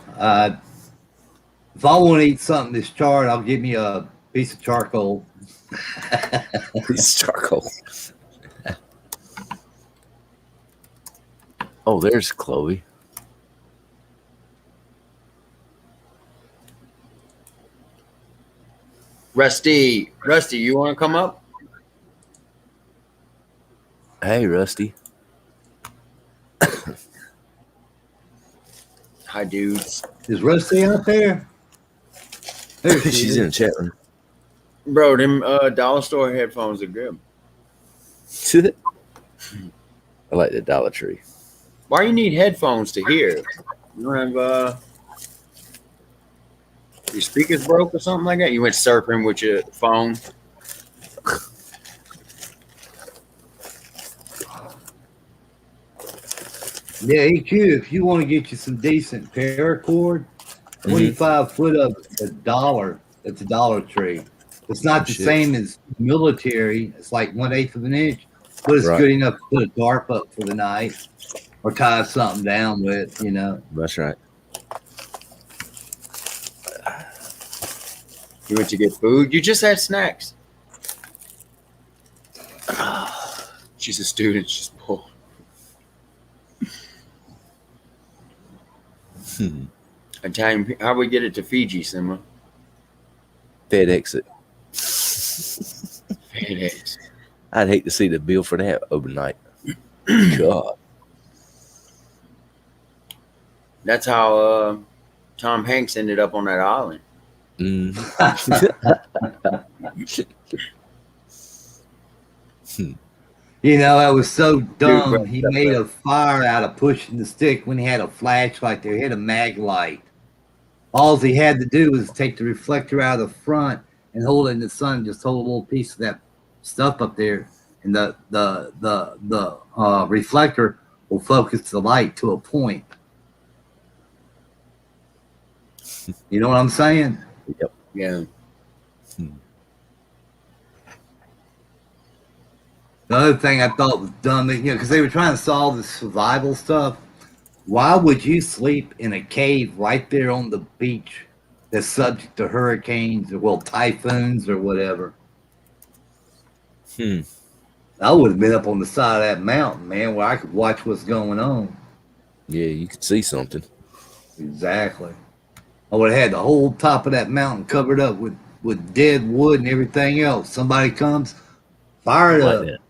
If I want to eat something that's charred, I'll give me a piece of charcoal. Piece of charcoal. Oh, there's Chloe. Rusty, you want to come up? Hey, Rusty. Hi, dudes. Is Rusty out there? She's in the chat room. Bro, them dollar store headphones are good. I like the Dollar Tree. Why you need headphones to hear? You don't have your speakers broke or something like that? You went surfing with your phone? Yeah, EQ, if you want to get you some decent paracord, 25 foot of $1. It's a Dollar Tree. It's not the same as military. It's like 1/8 of an inch, but it's good enough to put a tarp up for the night or tie something down with, you know. That's right. You went to get food? You just had snacks. She's a student. She's poor. Italian. How we get it to Fiji, Simma? FedEx it. FedEx. I'd hate to see the bill for that overnight. God. That's how Tom Hanks ended up on that island. You know, that was so dumb. He made a fire out of pushing the stick when he had a flashlight there. He had a mag light. All he had to do was take the reflector out of the front and hold it in the sun. Just hold a little piece of that stuff up there, and the reflector will focus the light to a point. You know what I'm saying? Yep. Yeah. The other thing I thought was dumb, you know, because they were trying to solve the survival stuff. Why would you sleep in a cave right there on the beach that's subject to hurricanes or, well, typhoons or whatever? I would have been up on the side of that mountain, man, where I could watch what's going on. Yeah, you could see something. Exactly. I would have had the whole top of that mountain covered up with dead wood and everything else. Somebody comes, fire it up. That.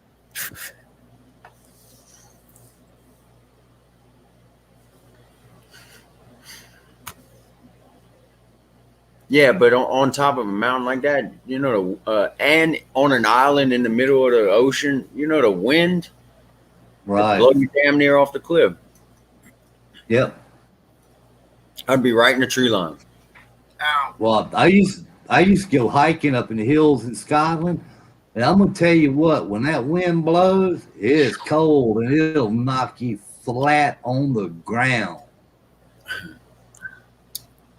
Yeah, but on top of a mountain like that, you know, and on an island in the middle of the ocean, you know, the wind, right, blow you damn near off the cliff. Yep. I'd be right in the tree line. Ow. Well, I used to go hiking up in the hills in Scotland, and I'm gonna tell you what, when that wind blows, it's cold and it'll knock you flat on the ground.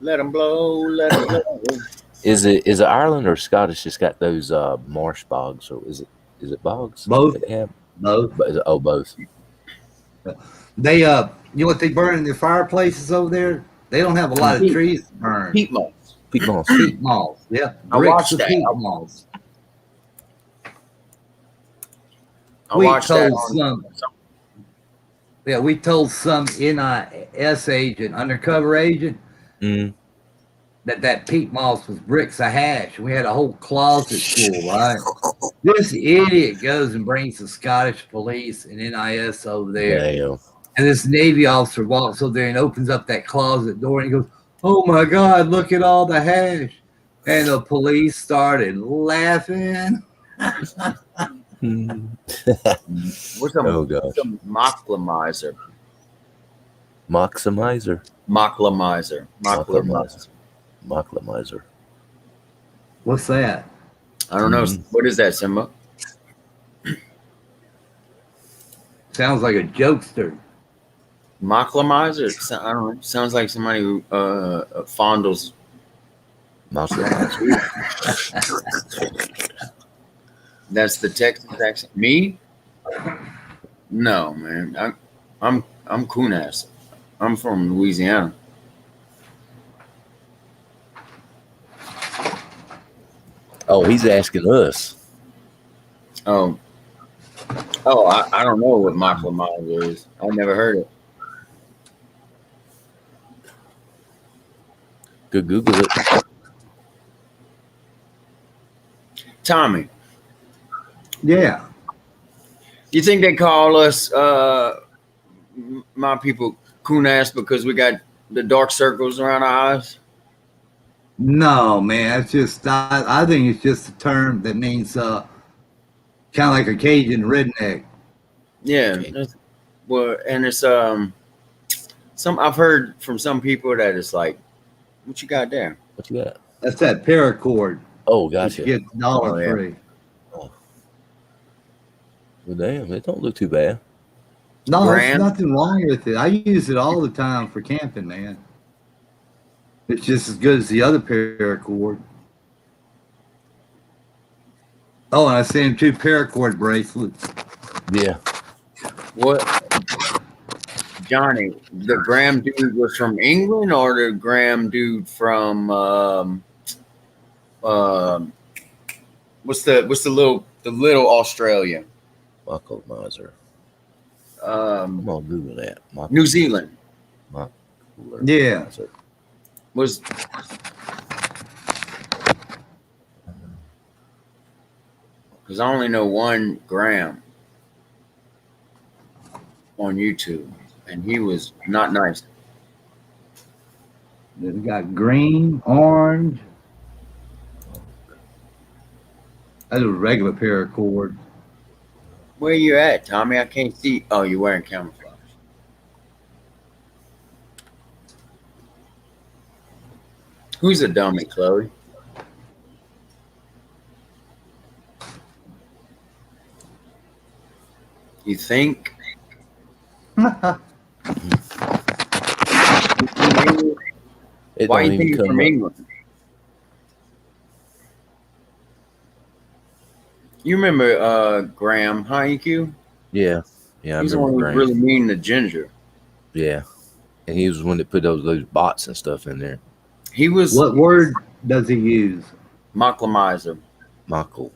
Let them blow, let them blow. Is it Ireland or Scottish just got those marsh bogs, or is it bogs? Both. Both. Both. They you know what they burn in their fireplaces over there? They don't have a lot of trees to burn. Peat moss. Peat moss. Peat moss. Yeah, I bricks watched of that. peat moss. I We watched that. told some. Yeah, we told some NIS agent, undercover agent, Mm. that peat moss was bricks of hash. We had a whole closet full, right? This idiot goes and brings the Scottish police and NIS over there. Damn. And this Navy officer walks over there and opens up that closet door and he goes, "Oh my God, look at all the hash." And the police started laughing. What's a Oh gosh. Mocklamizer? Maximizer. Mocklamizer. Maclamizer. What's that? I don't know. What is that, Simba? Sounds like a jokester. Mocklamizer? I don't know. Sounds like somebody who fondles. Maclamizer. That's the Texas accent. Me? No, man. I'm Kunas. I'm from Louisiana. Oh, he's asking us. Oh, I don't know what Mocklamizer is. I never heard it. Good Google it. Tommy, Yeah. you think they call us my people Kunas because we got the dark circles around our eyes? No, man. It's just I think it's just a term that means kind of like a Cajun redneck. Yeah. Okay. Well, and it's some I've heard from some people that it's like, what you got there? What you got? That's that paracord. Oh, That you gotcha. get dollar Oh, yeah. free. Well, damn, it don't look too bad. No, there's Grand? nothing wrong with it. I use it all the time for camping, man. It's just as good as the other paracord. Oh, and I sent him 2 paracord bracelets. Yeah. What? Johnny, the Graham dude was from England or the Graham dude from what's the little Australia? Maclamizer. I'm on Google that. New Zealand Yeah. was because I only know one Graham on YouTube, and he was not nice. We got green, orange. That's a regular paracord. Where you at, Tommy? I can't see. Oh, you're wearing camouflage. Who's a dummy, Chloe? You think? It Why don't you think even you're come from up. England? You remember Graham Heineke? Yeah. Yeah, I He's the one remember who was Graham. really mean to Ginger. Yeah. And he was the one that put those bots and stuff in there. He was What word does he use? Mocklamizer. Mockler.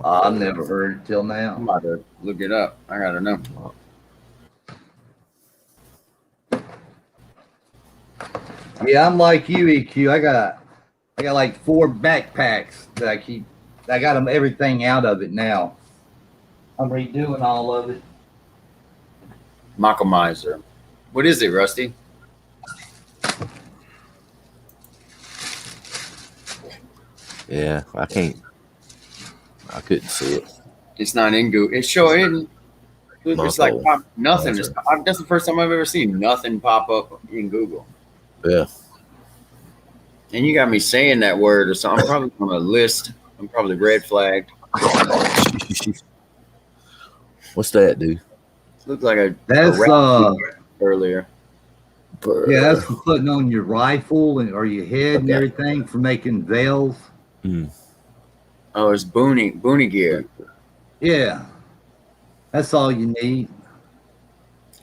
I've never heard it till I'm now. about to look it up. I gotta know. Yeah, I'm like you, EQ. I got like 4 backpacks that I keep. I got them everything out of it now. I'm redoing all of it. Mocklamizer. What is it, Rusty? Yeah, I couldn't see it. It's not in Google. It's sure isn't. It's like nothing. That's the first time I've ever seen nothing pop up in Google. Yeah. And you got me saying that word or something. I'm probably on a list. I'm probably red flagged. What's that, dude? Looked like a That's rap earlier. yeah, that's for putting on your rifle or your head and everything for making veils. Oh, it's Booney gear. Yeah, that's all you need.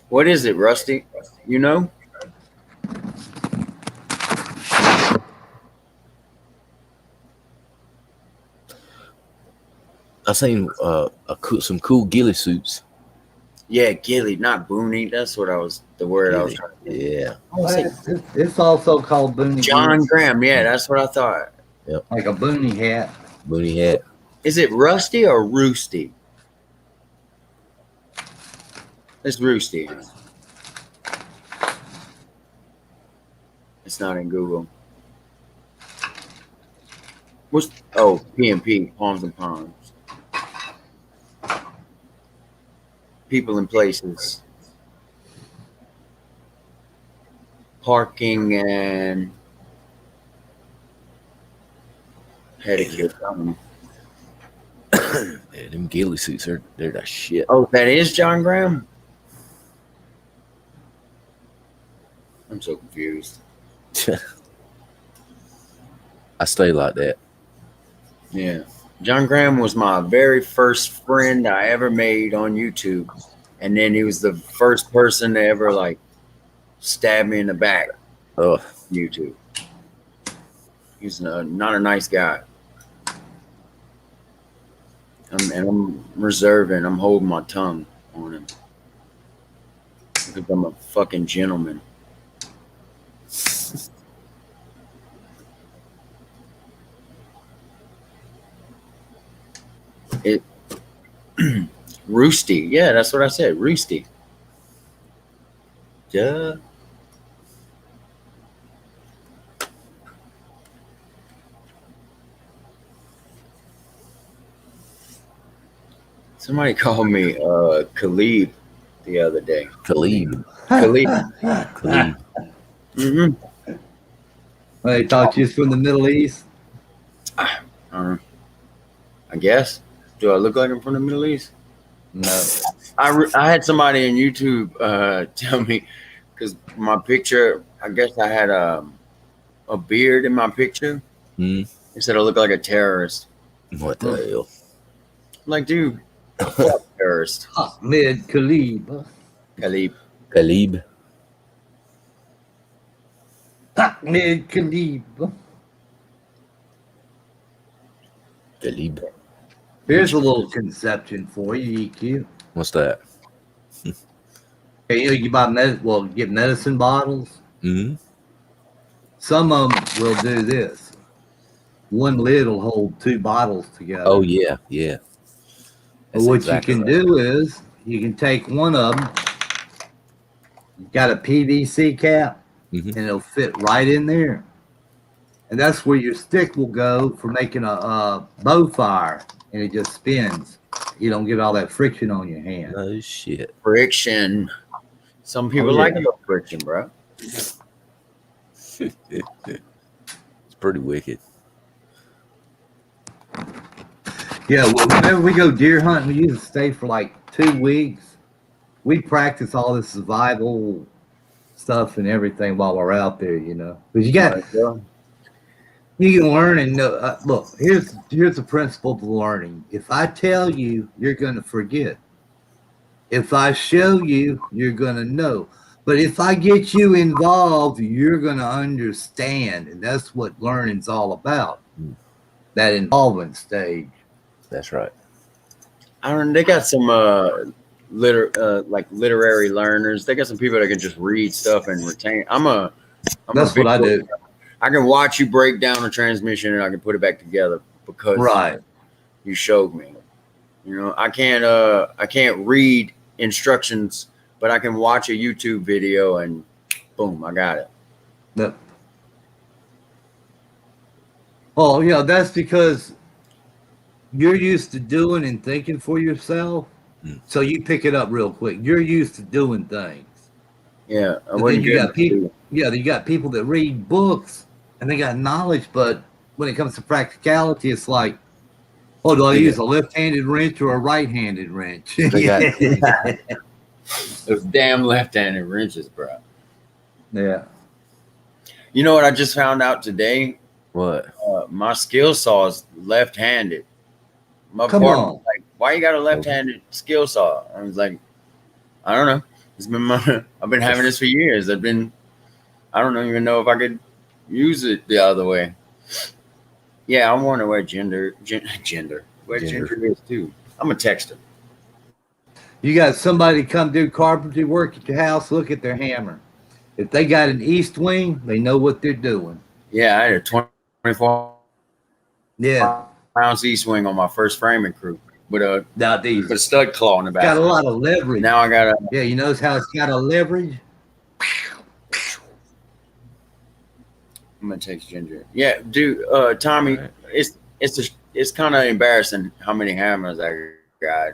What is it, Rusty? You know? I seen some cool ghillie suits. Yeah, ghillie, not boonie. That's what the word I was Ghillie. trying to think. Yeah. I was like, It's also called boonie John geese, Graham. Yeah, that's what I thought. Yep. like a boonie hat. Boonie hat. Is it rusty or roosty? It's roosty. It's not in Google. What's PMP, Palms and Ponds. People and places. Parking and etiquette. Yeah, them ghillie suits they're the shit. Oh, that is John Graham? I'm so confused. I stay like that. Yeah. John Graham was my very first friend I ever made on YouTube. And then he was the first person to ever like stab me in the back Oh, on YouTube. He's not a nice guy. I'm reserving. I'm holding my tongue on him. Because I'm a fucking gentleman. It Roosty. Yeah, that's what I said. Roosty. Duh. Somebody called me Khalid the other day. Khalid. Khalid. Khalid. Mm-hmm. They thought you was from the Middle East. I guess. Do I look like I'm from the Middle East? No. I had somebody on YouTube tell me because my picture. I guess I had a beard in my picture. Mm. They said I look like a terrorist. What the hell? I'm like, dude, fuck terrorist. Ahmed Khalib. Khalid. Khalib. Ahmed Khalib. Khalib. Here's a little conception for you, EQ. What's that? Okay, you buy get medicine bottles. Mm-hmm. Some of them will do this. One lid will hold two bottles together. Oh yeah, yeah. But what you can do is you can take one of them. You've got a PVC cap, Mm-hmm. and it'll fit right in there. And that's where your stick will go for making a bow fire, and it just spins. You don't get all that friction on your hand. No shit. Friction. Some people yeah. like a little friction, bro. It's pretty wicked. Yeah, well, whenever we go deer hunting, we usually stay for like 2 weeks. We practice all this survival stuff and everything while we're out there, you know. Because you can learn and know. Look, here's the principle of learning. If I tell you, you're going to forget. If I show you, you're going to know. But if I get you involved, you're going to understand. And that's what learning's all about. That involvement stage. That's right. I don't know. They got some like literary learners. They got some people that can just read stuff and retain. That's what I do. I can watch you break down a transmission and I can put it back together because Right. you showed me. You know, I can't read instructions, but I can watch a YouTube video and boom, I got it. Yep. Oh, yeah, that's because you're used to doing and thinking for yourself. So you pick it up real quick. You're used to doing things. Yeah. And then you got people. Yeah, you got people that read books and they got knowledge, but when it comes to practicality, it's like, oh, do I use a left-handed wrench or a right-handed wrench? They got Those damn left-handed wrenches, bro. Yeah. You know what I just found out today? what? My skill saw is left-handed. My Come partner on. was like, why you got a left-handed skill saw? I was like, I don't know. It's been I've been having this for years. I don't even know if I could use it the other way. Yeah, I wonder what gender. where Ginger. Ginger is too. I'm gonna text her. You got somebody come do carpentry work at your house, look at their hammer. If they got an east wing, they know what they're doing. Yeah, I had a 24 Yeah. ounce east wing on my first framing crew with a Now these stud claw in the back. got a lot of leverage. Now I got a. Yeah, you notice how it's got a leverage? I'm gonna text Ginger. Yeah, dude. Tommy, Right. it's kind of embarrassing how many hammers I got.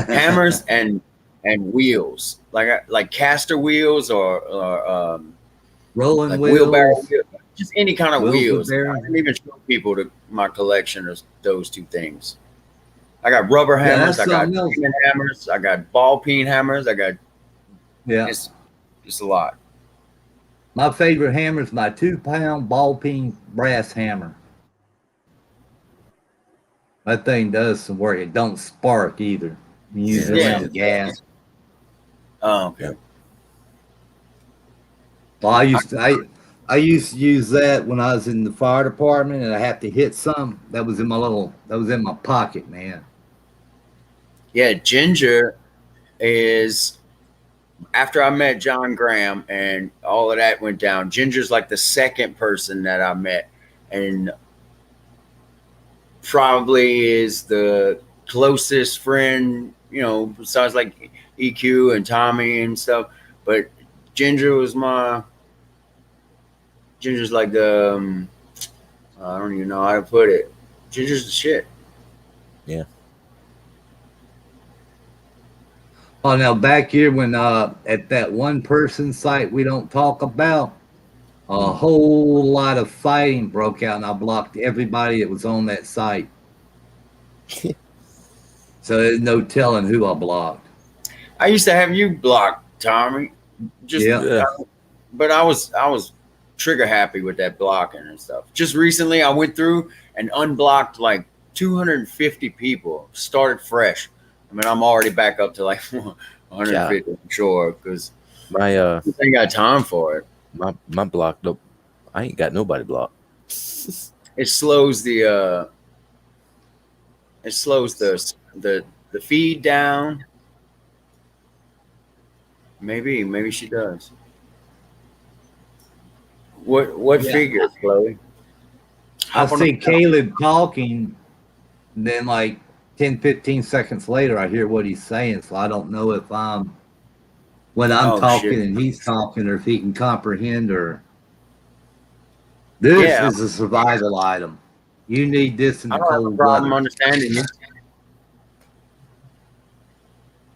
Hammers and wheels, like caster wheels or Rolling like wheels. wheelbarrow wheels, just any kind of Wheels with wheels. I bearings. didn't even show people my collection of those two things. I got rubber Yeah, hammers. that's I got something else. diamond hammers. I got ball peen hammers. I got Yeah. it's a lot. My favorite hammer is my 2-pound ball peen brass hammer. That thing does some work. It don't spark either. You use it Yeah. around gas. Oh, okay. Yep. Well, I used to use that when I was in the fire department and I have to hit some. That was in my pocket, man. Yeah, Ginger is after I met John Graham and all of that went down. Ginger's like the second person that I met, and probably is the closest friend, besides like EQ and Tommy and stuff. But Ginger's like the I don't even know how to put it. Ginger's the shit. Yeah. Oh, now back here when at that one person site we don't talk about, a whole lot of fighting broke out, and I blocked everybody that was on that site. So there's no telling who I blocked. I used to have you blocked, Tommy. Just Yeah. but I was trigger happy with that blocking and stuff. Just recently I went through and unblocked like 250 people, started fresh. I mean, I'm already back up to like 150, I'm sure, because My I ain't got time for it. my blocked up. I ain't got nobody blocked. It slows the the feed down. Maybe she does. What Yeah. figure, Chloe? I Hop on see the- Caleb talking, and then like 10, 15 seconds later, I hear what he's saying. So I don't know if when I'm Oh, talking shit. and he's talking, or if he can comprehend, or this Yeah. is a survival item. You need this in I the don't have a cold problem weather. understanding you.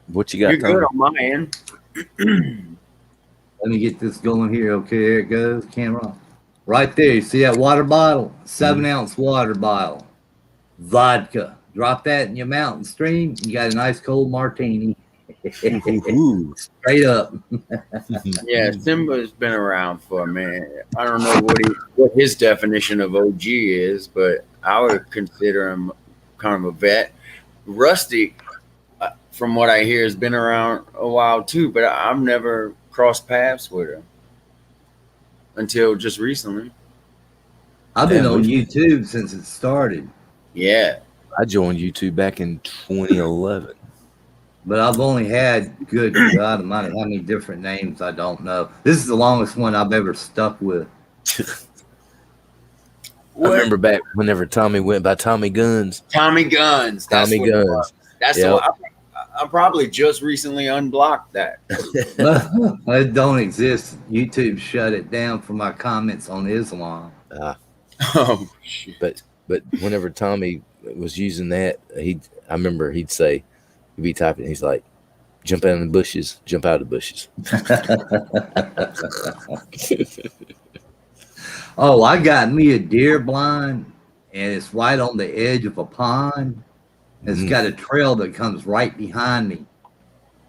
What you got? You're good Tommy? on my end. Let me get this going here. Okay, there it goes. Camera. Right there. You see that water bottle? 7-ounce water bottle. Vodka. Drop that in your mountain stream. You got a nice cold martini. Ooh. Straight up. Yeah, Simba's been around for a minute. I don't know what his definition of OG is, but I would consider him kind of a vet. Rusty, from what I hear, has been around a while too, but I've never crossed paths with her until just recently. I've been Damn, on we- YouTube since it started, Yeah. I joined YouTube back in 2011. but I've only had, good God Almighty, how many different names I don't know. This is the longest one I've ever stuck with. I remember back whenever Tommy went by Tommy Guns. Tommy Guns. That's Tommy what it Guns. was. That's Yep. the one. I probably just recently unblocked that. It don't exist. YouTube shut it down for my comments on Islam. Oh shit. But whenever Tommy was using that, I remember he'd be typing, he's like, jump out of the bushes, jump out of the bushes. Oh, I got me a deer blind, and it's right on the edge of a pond. It's got a trail that comes right behind me.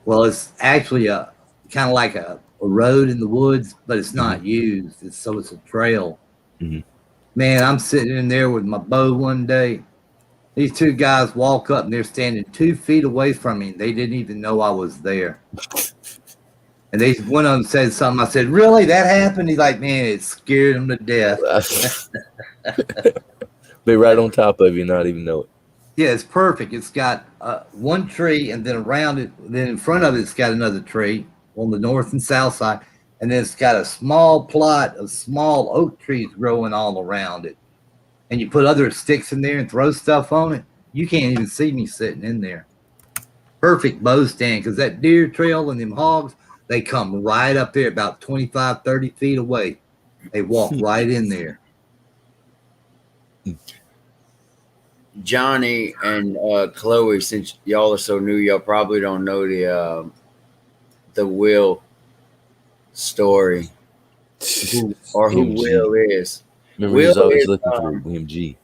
Well, it's actually a kind of like a road in the woods, but it's not used. So it's a trail. Mhm. Man, I'm sitting in there with my bow one day. These two guys walk up and they're standing 2 feet away from me. And they didn't even know I was there. And one of them said something. I said, "Really? That happened?" He's like, "Man, it scared him to death." Be right on top of you, not even know it. Yeah, it's perfect. It's got one tree, and then around it, then in front of it, it's got another tree on the north and south side, and then it's got a small plot of small oak trees growing all around it. And you put other sticks in there and throw stuff on it. You can't even see me sitting in there. Perfect bow stand because that deer trail and them hogs, they come right up there about 25, 30 feet away. They walk right in there. Johnny and Chloe, since y'all are so new, y'all probably don't know the Will story, who MG. Will is. Remember, he Will was always is looking for MG.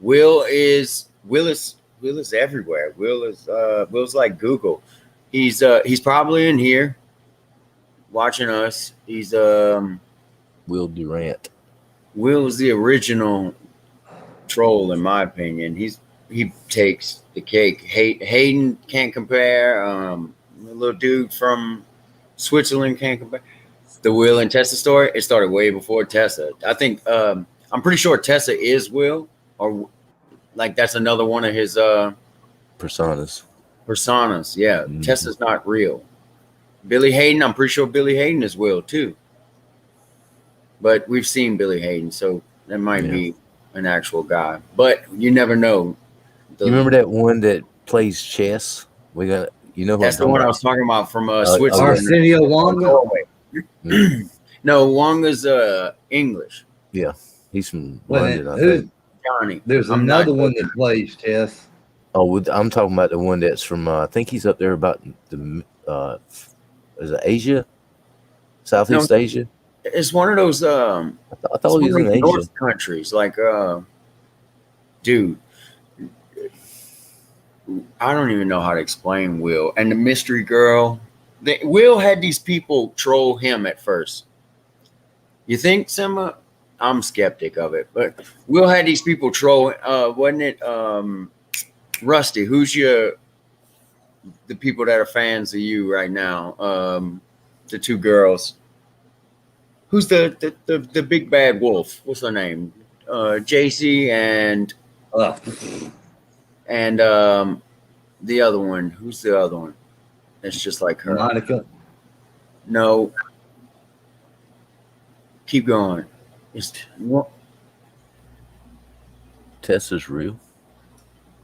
Will is everywhere. Will's like Google. He's probably in here watching us. Will Durant. Will is the original troll in my opinion. He takes the cake. Hayden can't compare. The little dude from Switzerland can't compare. The Will and Tessa story. It started way before Tessa. I think I'm pretty sure Tessa is Will, or like that's another one of his Personas. personas. Yeah, Mhm. Tessa's not real. Billy Hayden. I'm pretty sure Billy Hayden is Will too. But we've seen Billy Hayden, so that might Yeah. be an actual guy. But you never know. You remember that one that plays chess? We got, you know who That's I'm the talking one I about? was talking about from oh, Switzerland. Arsenio Wonga. Norway. Mm. No, Wonga's English. Yeah, he's from Well, London, I who? think. Johnny. There's I'm not another sure. one that plays chess. Oh, I'm talking about the one that's from. I think he's up there about the. Is it Asia? No, Southeast Asia? it's one of those I it's thought he one was of in those Asia. North countries. Like dude, I don't even know how to explain Will. And the mystery girl. Will had these people troll him at first. You think, Simba? I'm skeptic of it, but Will had these people troll. Wasn't it Rusty? Who's the people that are fans of you right now? The two girls. Who's the big bad wolf? What's her name? JC Ugh. and the other one. Who's the other one? That's just like her. Monica. No, keep going. It's what? Tessa's real.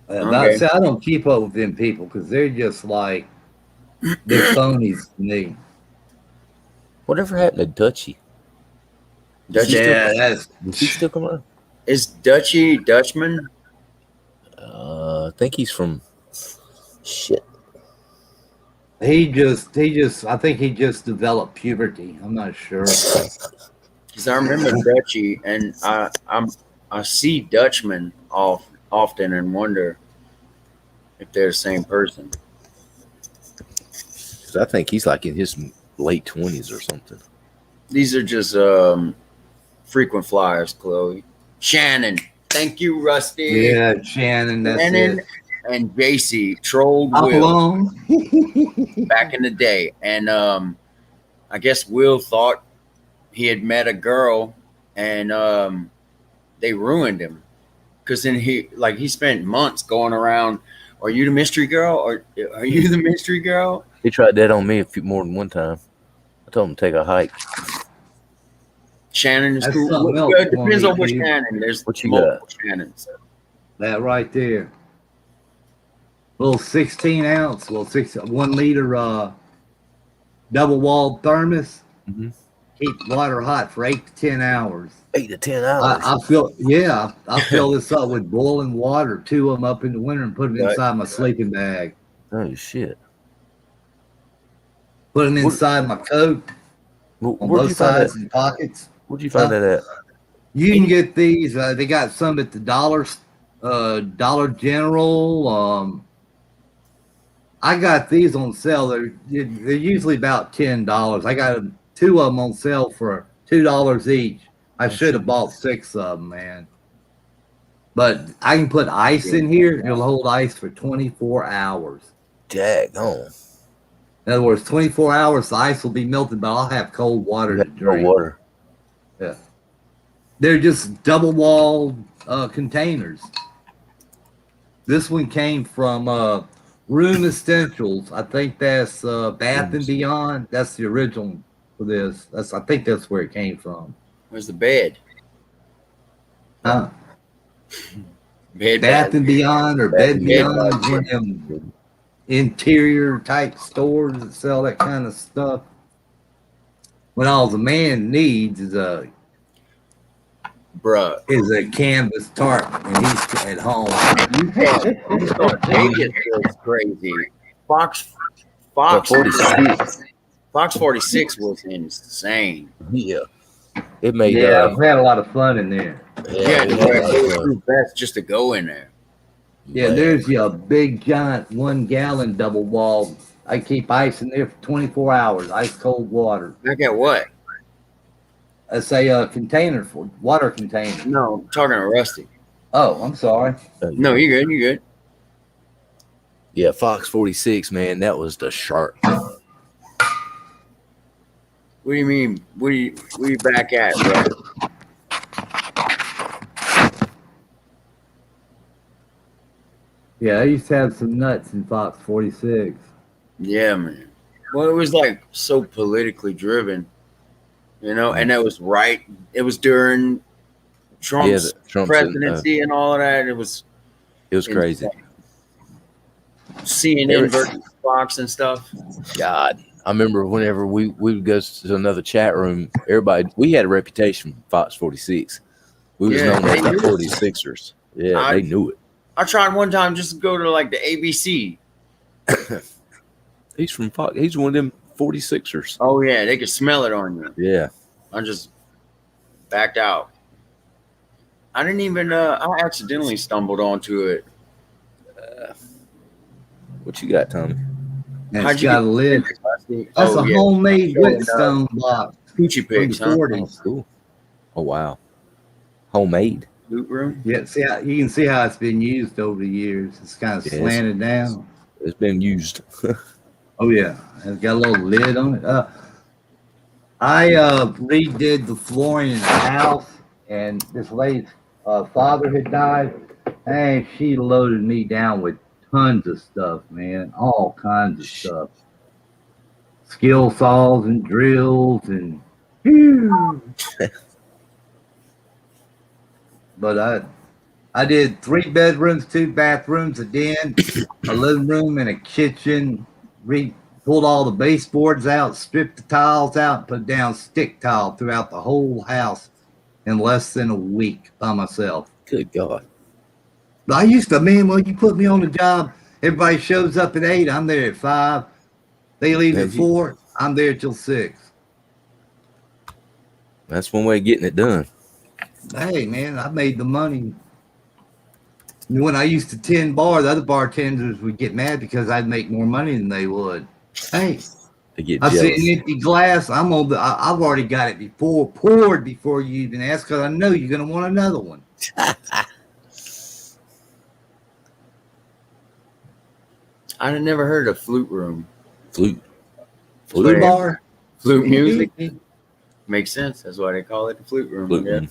Okay. See, I don't keep up with them people because they're just like they're phonies to me. Whatever happened to Dutchy? Dutch, Yeah, Does he that's still come around? is Dutchy Dutchman? I think he's from. Shit. I think he just developed puberty. I'm not sure. Because I remember Dutchy, and I see Dutchman often and wonder if they're the same person. 'Cause I think he's like in his late 20s or something. These are just frequent flyers, Chloe. Shannon, thank you, Rusty. Yeah, Shannon, that's Shannon it. and JC trolled Hop Will along. back in the day, and I guess Will thought he had met a girl, and they ruined him because then he spent months going around. Are you the mystery girl? Or are you the mystery girl? He tried that on me more than one time. I told him to take a hike. Shannon is That's cool. something Well, else it for depends me, on which dude. Shannon. There's What you multiple Shannons. That right there. Little 16-ounce, 1 liter double walled thermos. Mm-hmm. Keep water hot for 8 to 10 hours. 8 to 10 hours. I fill this up with boiling water, 2 of them up in the winter, and put them inside my sleeping bag. Oh shit! Put them inside my coat on Where'd both you find sides that? and pockets. Where'd you find that at? You can get these. They got some at the Dollar General. I got these on sale. They're usually about $10. I got 2 of them on sale for $2 each. I should have bought 6 of them, man. But I can put ice in here. It'll hold ice for 24 hours. Daggone. In other words, 24 hours, the ice will be melted, but I'll have cold water to No drink. water. Yeah. They're just double-walled containers. This one came from Room Essentials. I think that's Bath and Beyond. That's the original for this. I think that's where it came from. Where's the bed? Huh? Bed Bath and Beyond or Bath Bed and Beyond. Beyond is one of them interior type stores that sell that kind of stuff. When all the man needs is a Bruh. canvas tarp, and he's at home. You thought Vegas was crazy. Fox But 46. Fox 46 was insane. Yeah. It made Yeah, I've had a lot of fun in there. Yeah, we had a lot of fun. it's best just to go in there. Yeah, Man. there's a big giant 1 gallon double wall. I keep ice in there for 24 hours, ice cold water. I got what? That's a container for water container. No, I'm talking to Rusty. Oh, I'm sorry. No, you're good. You're good. Yeah, Fox 46, man, that was the shark. What do you mean? Where you back at, bro? Yeah, I used to have some nuts in Fox 46. Yeah, man. Well, it was like so politically driven, and that was right. It was during Trump's presidency and all of that. It was crazy. CNN versus Fox and stuff. God, I remember whenever we would go to another chat room, we had a reputation, Fox 46. We was known as the 46ers. Yeah, they knew it. I tried one time just to go to like the ABC. He's from Fox. He's one of them 46ers. Oh yeah, they could smell it on you. Yeah. I just backed out. I didn't even. I accidentally stumbled onto it. What you got, Tommy? It's got a lid. That's a homemade Whitstone box. Coochie pigs, huh? Oh, cool. Oh wow. Homemade. Loot room. Yeah, see how you can see how it's been used over the years. It's kind of slanted down. It's been used. Oh yeah, it's got a little lid on it. I redid the flooring in the house, and this lady's father had died, and she loaded me down with tons of stuff, man, all kinds of stuff, skill saws and drills and. But I did 3 bedrooms, 2 bathrooms, a den, a living room, and a kitchen. Pulled all the baseboards out, stripped the tiles out, put down stick tile throughout the whole house in less than a week by myself. Good God. But I used to, man, when you put me on the job, everybody shows up at 8, I'm there at 5. They leave at 4, I'm there till 6. That's one way of getting it done. Hey, man, I made the money. When I used to tend bars, other bartenders would get mad because I'd make more money than they would. Hey, I see an empty glass. I've already got it poured before you even ask, because I know you're going to want another one. I never heard of flute room. Flute bar. Flute music. Makes sense. That's why they call it the flute room. Room.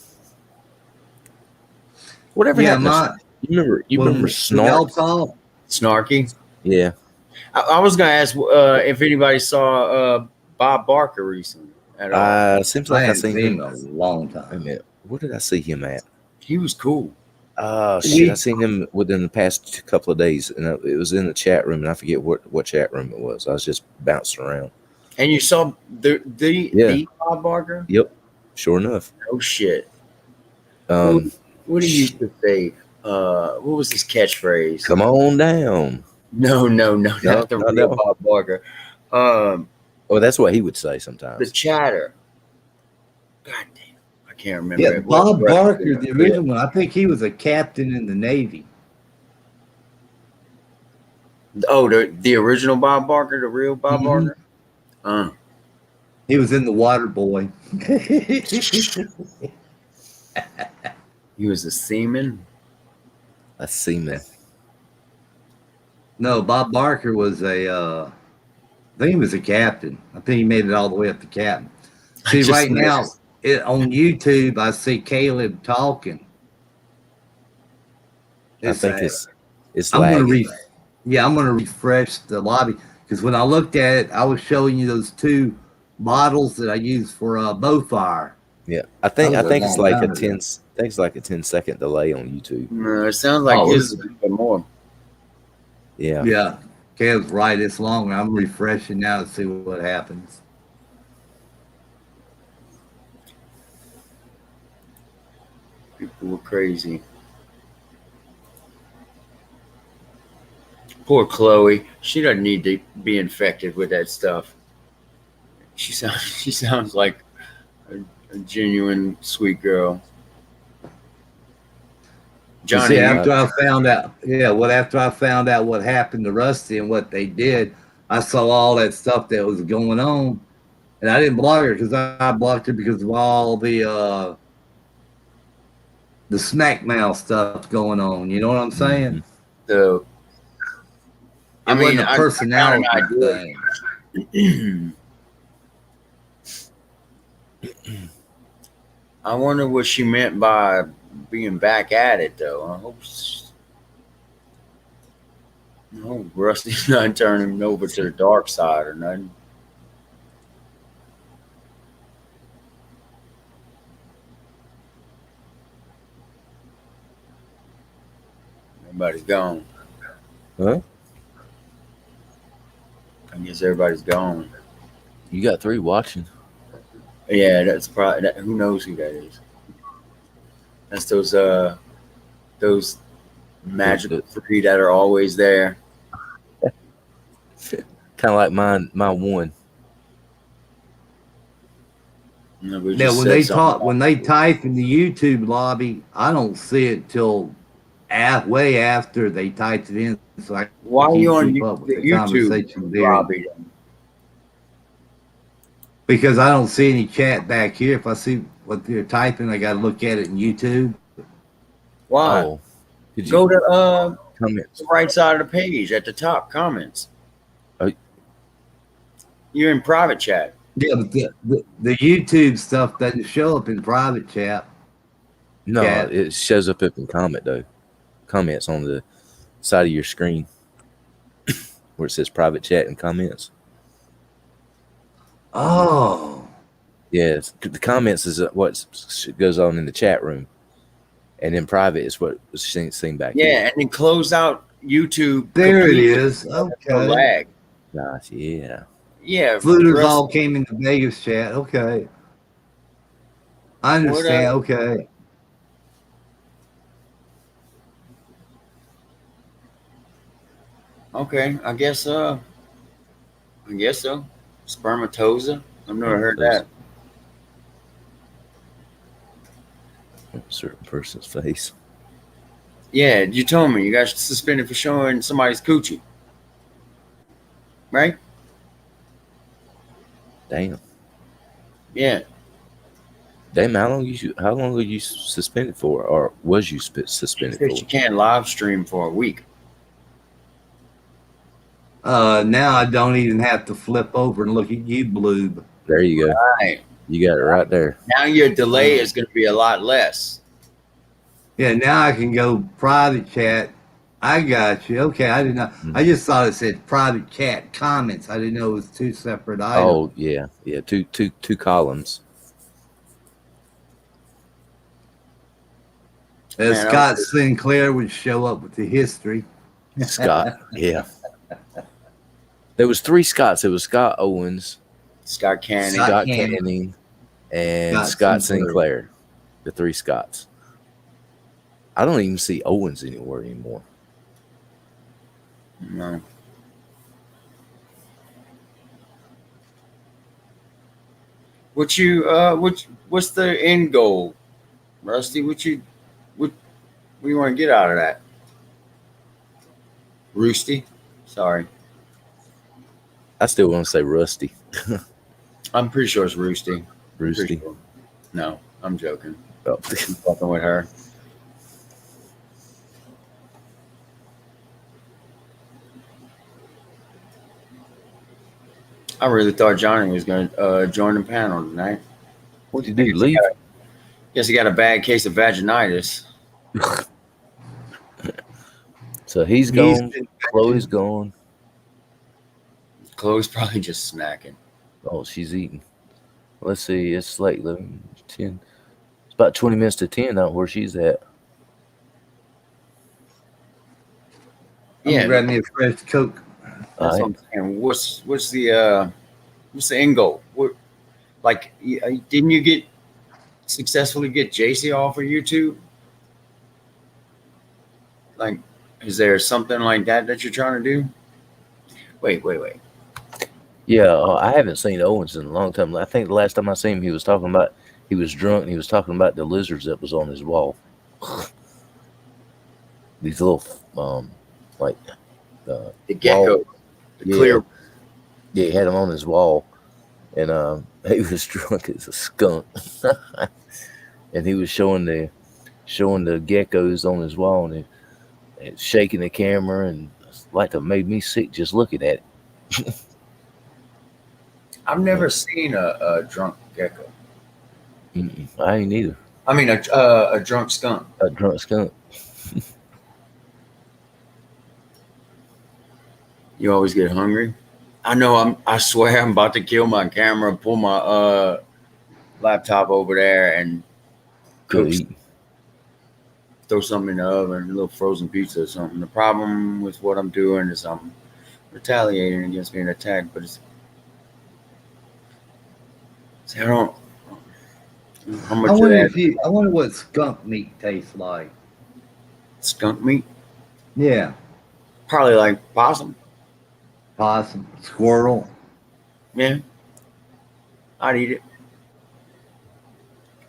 Whatever happened. You remember Snark? Snarky? Yeah. I was gonna ask if anybody saw Bob Barker recently at all. Seems like I seen him a long time. What did I see him at? He was cool. Oh shit! I seen him within the past couple of days, and it was in the chat room, and I forget what chat room it was. I was just bouncing around. And you saw the Bob Barker? Yep. Sure enough. Oh shit. What did he used to say? What was his catchphrase? Come on down. No, not the real Bob Barker. That's what he would say sometimes. The chatter. God damn, I can't remember. Yeah, Bob Barker, the original one. I think he was a captain in the Navy. Oh, the original Bob Barker, the real Bob Barker. He was in The Water Boy. He was a seaman. A seaman. No, Bob Barker was I think he was a captain. I think he made it all the way up to captain. See, right now on YouTube, I see Caleb talking. I think It's I'm gonna lagging. I'm gonna refresh the lobby because when I looked at it, I was showing you those two models that I used for Bowfire. Yeah, That I was a think it's long like a time 10. ago. I think it's like a 10-second delay on YouTube. No, it sounds like Oh, his is a little bit more. Yeah, yeah. Kev's right. It's long. I'm refreshing now to see what happens. People were crazy. Poor Chloe. She doesn't need to be infected with that stuff. She sounds like a genuine sweet girl. You see, Johnny, you after I found out, after I found out what happened to Rusty and what they did, I saw all that stuff that was going on, and I didn't block her because I blocked her because of all the smack mouth stuff going on. You know what I'm saying? the It I mean, wasn't a I got an personality thing. idea. I wonder what she meant by being back at it, though. I hope Rusty's not turning over to the dark side or nothing. Everybody's gone. huh? I guess everybody's gone. You got 3 watching. Yeah, that's probably who knows who that is. That's those magical three that are always there. Kind of like my one. You know, we Now, just said something. when they type in the YouTube lobby, I don't see it till way after they typed it in, so I Why are you can't on keep up with the the YouTube conversation there lobby? because I don't see any chat back here. If I see what they're typing, I got to look at it in YouTube. Why? Oh, did Go you to comments? the right side of the page at the top, comments. Oh. You're in private chat. Yeah, but the YouTube stuff doesn't show up in private chat. No, Chat. it shows up in comment though. Comments on the side of your screen where it says private chat and comments. Oh, Yes, the comments is what goes on in the chat room, and then private is what was seen back Yeah, here. and then close out YouTube. there it completely. is. No Okay. lag. Gosh, yeah. Yeah, Flooters Russ, all came into Vegas chat. Okay. I what understand. Okay. okay, I guess so. Spermatosa. I've never heard that. A certain person's face. Yeah, you told me you got suspended for showing somebody's coochie. Right? Damn. Yeah. Damn, how long were you suspended for, or was you suspended Said for? you can't live stream for a week. Now I don't even have to flip over and look at you, Bloob. There you go. Right. You got it right there. Now your delay is going to be a lot less. Yeah, now I can go private chat. I got you. Okay, I didn't know. I just thought it said private chat comments. I didn't know it was two separate items. Oh yeah, two columns. Man, Scott Sinclair would show up with the history. Scott, yeah. There was 3 Scotts. It was Scott Owens, Scott Canning. Scott Canning, and Scott Scott Sinclair. Sinclair. The 3 Scotts. I don't even see Owens anywhere anymore. No. What's the end goal, Rusty? What do you want to get out of that? Roosty? Sorry. I still want to say Rusty. I'm pretty sure it's Roosty. Roosty. Sure. No, I'm joking. Oh. I'm fucking with her. I really thought Johnny was going to join the panel tonight. What did you do? Leave? Guess he got a bad case of vaginitis. So he's He's gone. been Chloe's gone. Chloe's probably just snacking. Oh, she's eating. Let's see. It's like 11, 10. It's about 20 minutes to 10 out where she's at. I'm gonna Yeah, grab me a fresh Coke. that's All what right. I'm saying. What's the end goal? Like, didn't you successfully get JC off of YouTube? Like, is there something like that you're trying to do? Wait. Yeah, I haven't seen Owens in a long time. I think the last time I seen him, he was talking about he was drunk and he was talking about the lizards that was on his wall. These little, like The wall. gecko, the Yeah, clear. yeah, he had him on his wall, and he was drunk as a skunk, and he was showing the geckos on his wall and shaking the camera, and it's like it made me sick just looking at it. I've never seen a drunk gecko. I ain't either. I mean, a drunk skunk. A drunk skunk. You always get hungry. I know. I swear, I'm about to kill my camera. Pull my laptop over there and Go cook. eat. Throw something in the oven, a little frozen pizza or something. The problem with what I'm doing is I'm retaliating against being attacked, but see, I don't. How much I of wonder that if you. I wonder what skunk meat tastes like. skunk meat? Yeah, Probably like possum. possum, squirrel. Yeah, I'd eat it.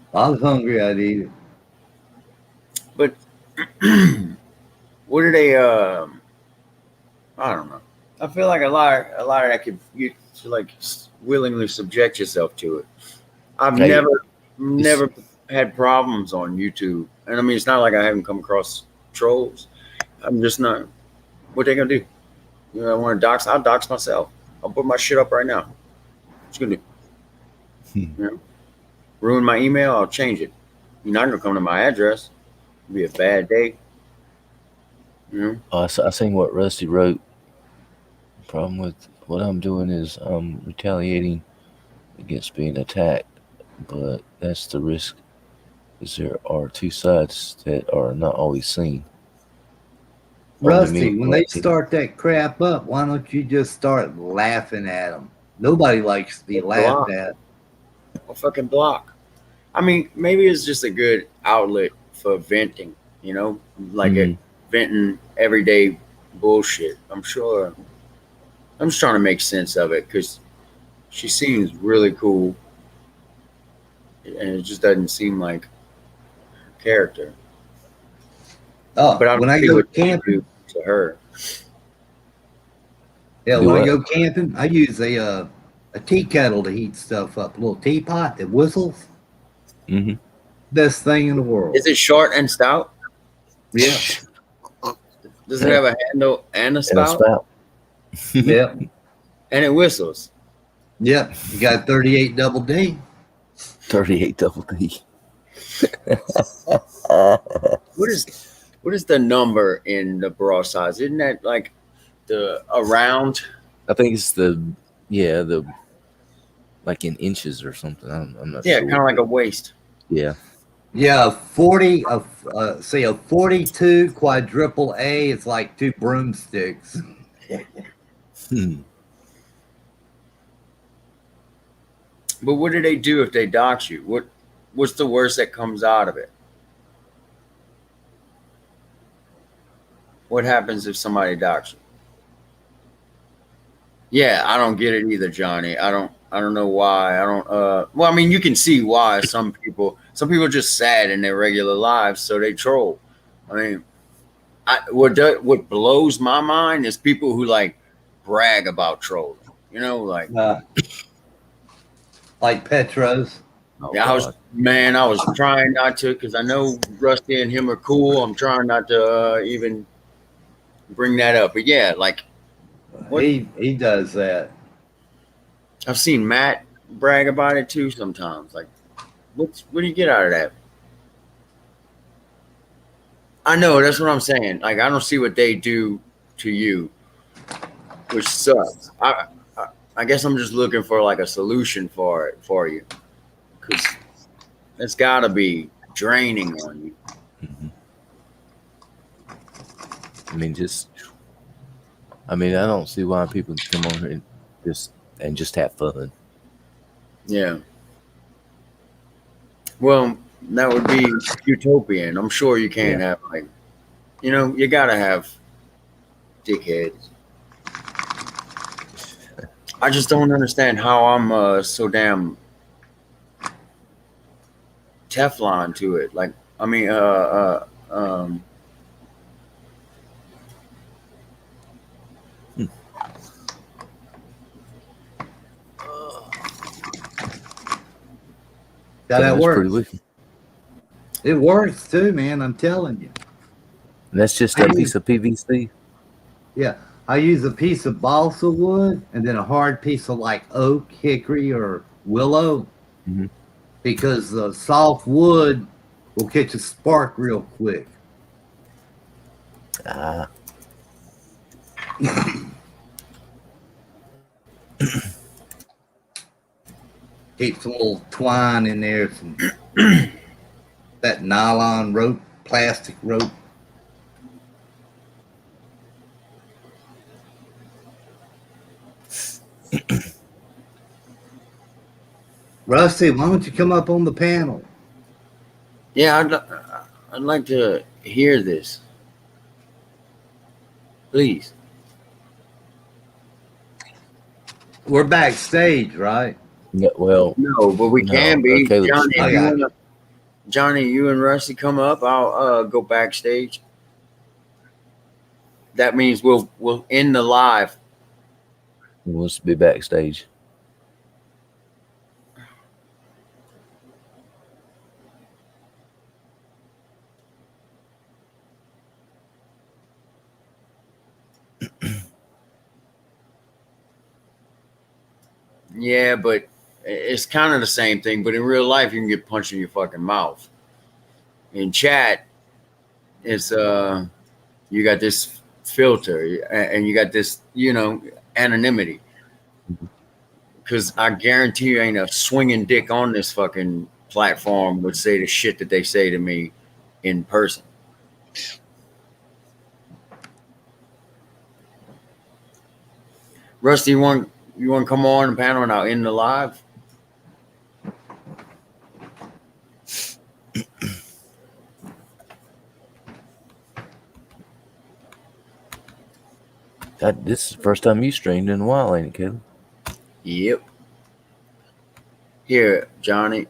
If I was hungry, I'd eat it. But what do they? I don't know. I feel like a lot of that could you should like willingly subject yourself to it. I've Hey, it's never had problems on YouTube, and I mean it's not like I haven't come across trolls. I'm just not. What they gonna do? You know, I want to dox. I'll dox myself. I'll put my shit up right now. What you gonna do? You know, ruin my email? I'll change it. You're not gonna come to my address. It'll be a bad day. You know. I seen what Rusty wrote. Problem with what I'm doing is I'm retaliating against being attacked, but that's the risk. Is there are two sides that are not always seen. Only me Rusty, when they collecting. start that crap up, why don't you just start laughing at them? Nobody likes to be laughed Block. at. I'll fucking block. I mean, maybe it's just a good outlet for venting. You know, like Hmm. venting everyday bullshit. I'm sure. I'm just trying to make sense of it because she seems really cool, and it just doesn't seem like her character. Oh, But I don't when I see go what you camping, do to her. yeah, Do when I what? go camping, I use a tea kettle to heat stuff up, a little teapot that whistles. Hmm. Best thing in the Is world. it short and stout? Yeah, Does it have a handle and a And a spout? spout. yep, And it whistles. yep. You got 38 double D. 38 double D. What is the number in the bra size? Isn't that like the around? I think it's the like in inches or something. I'm not Yeah, kind sure. of like a waist. Yeah. Yeah, 40 of say a 42 quadruple A is like two broomsticks. Hmm. But what do they do if they dox you? What's the worst that comes out of it? What happens if somebody dox you? Yeah, I don't get it either, Johnny. I don't know why. I don't well, I mean you can see why some people are just sad in their regular lives, so they troll. I mean, what blows my mind is people who like brag about trolling. You know, like Uh, like Petros. Oh yeah, God. I was trying not to because I know Rusty and him are cool. I'm trying not to even bring that up. But yeah, like what He does that. I've seen Matt brag about it too sometimes. Like, what do you get out of that? I know that's what I'm saying. Like I don't see what they do to you, which sucks. I guess I'm just looking for like a solution for it for you, because it's got to be draining on you. Mhm. I mean, I don't see why people come on here and just have fun. Yeah. Well, that would be utopian. I'm sure you can't Yeah. have like, you gotta have dickheads. I just don't understand how I'm so damn Teflon to it. Like, I mean, Hmm. How Damn, that that's pretty works. wicked. It works too, man. I'm telling you. And that's just I a use piece of PVC. Yeah, I use a piece of balsa wood and then a hard piece of like oak, hickory, or willow Hmm. because the soft wood will catch a spark real quick. Ah, Keep some little twine in there, some that nylon rope, plastic rope. Rusty, why don't you come up on the panel? yeah, I'd like to hear this, please. We're backstage, right? yeah, well, No, but we can no, be. Caleb's Johnny, if I you streaming. got wanna, Johnny, you and Rusty come up. I'll go backstage. That means we'll end the live. He wants to be backstage. Yeah, but it's kind of the same thing. But in real life, you can get punched in your fucking mouth. In chat, it's you got this filter and you got this anonymity. Because I guarantee you, ain't a swinging dick on this fucking platform would say the shit that they say to me in person. Rusty, you want to come on the panel and I'll end the live? God, this is the first time you streamed in a while, ain't it, Caleb? Yep. Here, Johnny.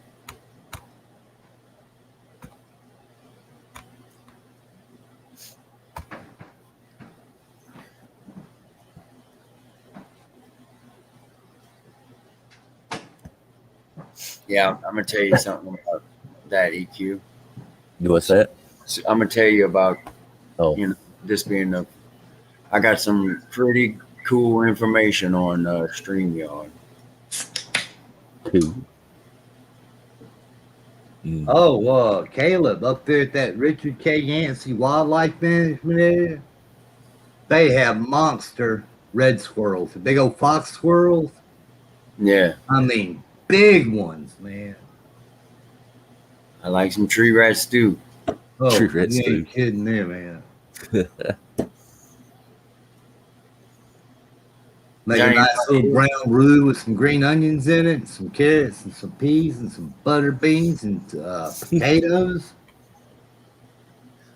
Yeah, I'm gonna tell you something about that EQ. What's that? So I'm gonna tell you about Oh, this being the. I got some pretty cool information on Streamyard. two. Mm. Oh, Caleb up there at that Richard K. Yancey Wildlife Management area. They have monster red squirrels, the big old fox squirrels. Yeah, I mean, big ones, man. I like some tree rat stew. True Oh, red you stew. ain't kidding there, man. Make a Johnny, you nice little brown roux with some green onions in it, and some carrots, and some peas, and some butter beans, and potatoes.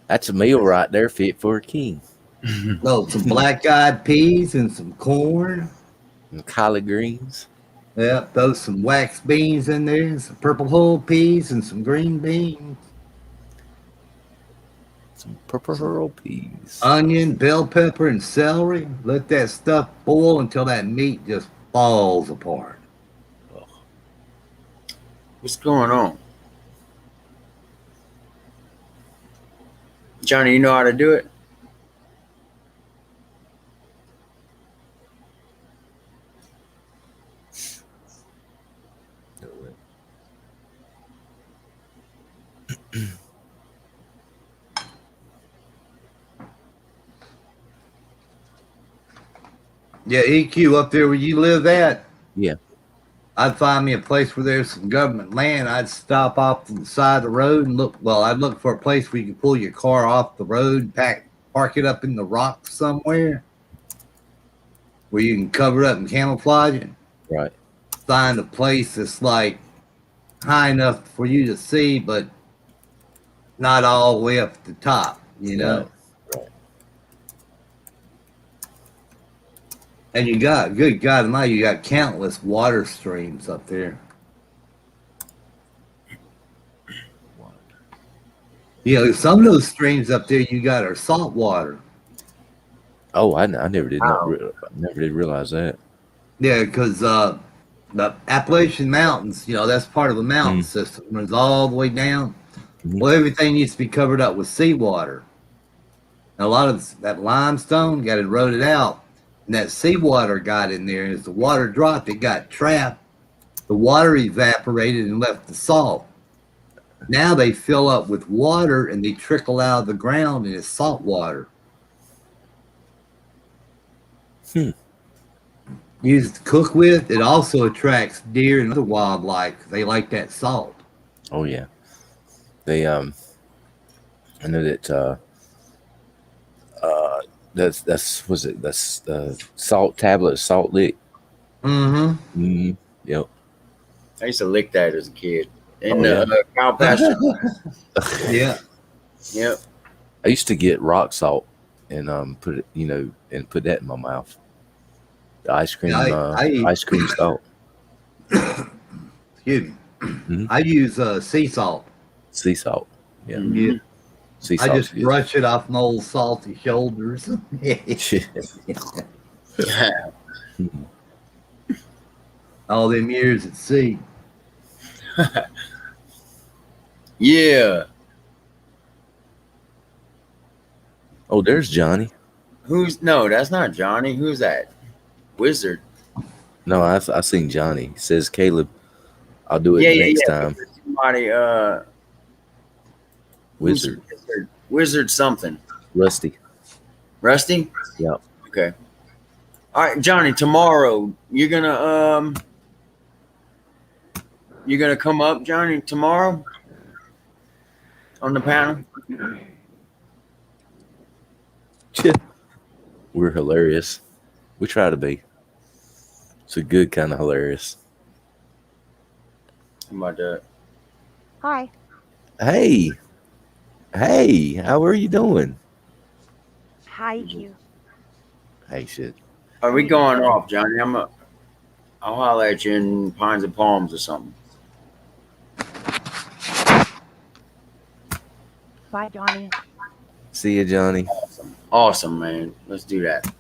That's a meal right there, fit for a king. Oh, some black-eyed peas and some corn. And collard greens. Yeah, throw some wax beans in there, and some purple whole peas, and some green beans. Some purple Some hurl peas. onion, bell pepper, and celery. Let that stuff boil until that meat just falls apart. Oh, what's going on? Johnny, you know how to do it? no way. Yeah, EQ up there where you live at. Yeah. I'd find me a place where there's some government land. I'd stop off to the side of the road and look. Well, I'd look for a place where you could pull your car off the road, park it up in the rocks somewhere where you can cover it up and camouflage it. Right. Find a place that's like high enough for you to see, but not all the way up at the top, you know. Right. And you got, good God Almighty, you got countless water streams up there. You know, some of those streams up there you got are salt water. Oh, I never did never did realize that. Yeah, because the Appalachian Mountains, you know, that's part of the mountain system. It runs all the way down. Well, everything needs to be covered up with seawater. And a lot of that limestone got eroded out. And that seawater got in there. And as the water dropped, it got trapped. The water evaporated and left the salt. Now they fill up with water and they trickle out of the ground and it's salt water. Used to cook with. It also attracts deer and other wildlife. They like that salt. Oh yeah. They I know that that's salt tablet, salt lick. Yep. I used to lick that as a kid in the cow pasture. Yeah. Yep. I used to get rock salt and put it, and put that in my mouth. The ice cream, ice cream salt. Excuse me. I use sea salt. Sea salt. Yeah. Sea I salt. just brush it off my old salty shoulders. All them years at sea. Yeah. Oh, there's Johnny. No, that's not Johnny. Who's that? Wizard. No, I seen Johnny. He says, Caleb, I'll do it next time. Somebody, Wizard. Wizard something. Rusty. Rusty? Yeah. Okay. All right, Johnny, tomorrow you're gonna come up, Johnny, tomorrow on the panel? We're hilarious. We try to be. It's a good kind of hilarious. How about that? Hi. Hey, how are you doing? Hi, you. Hey, shit. Are we going off, Johnny? I'll holler at you in Pines and Palms or something. Bye, Johnny. See you, Johnny. Awesome, man. Let's do that.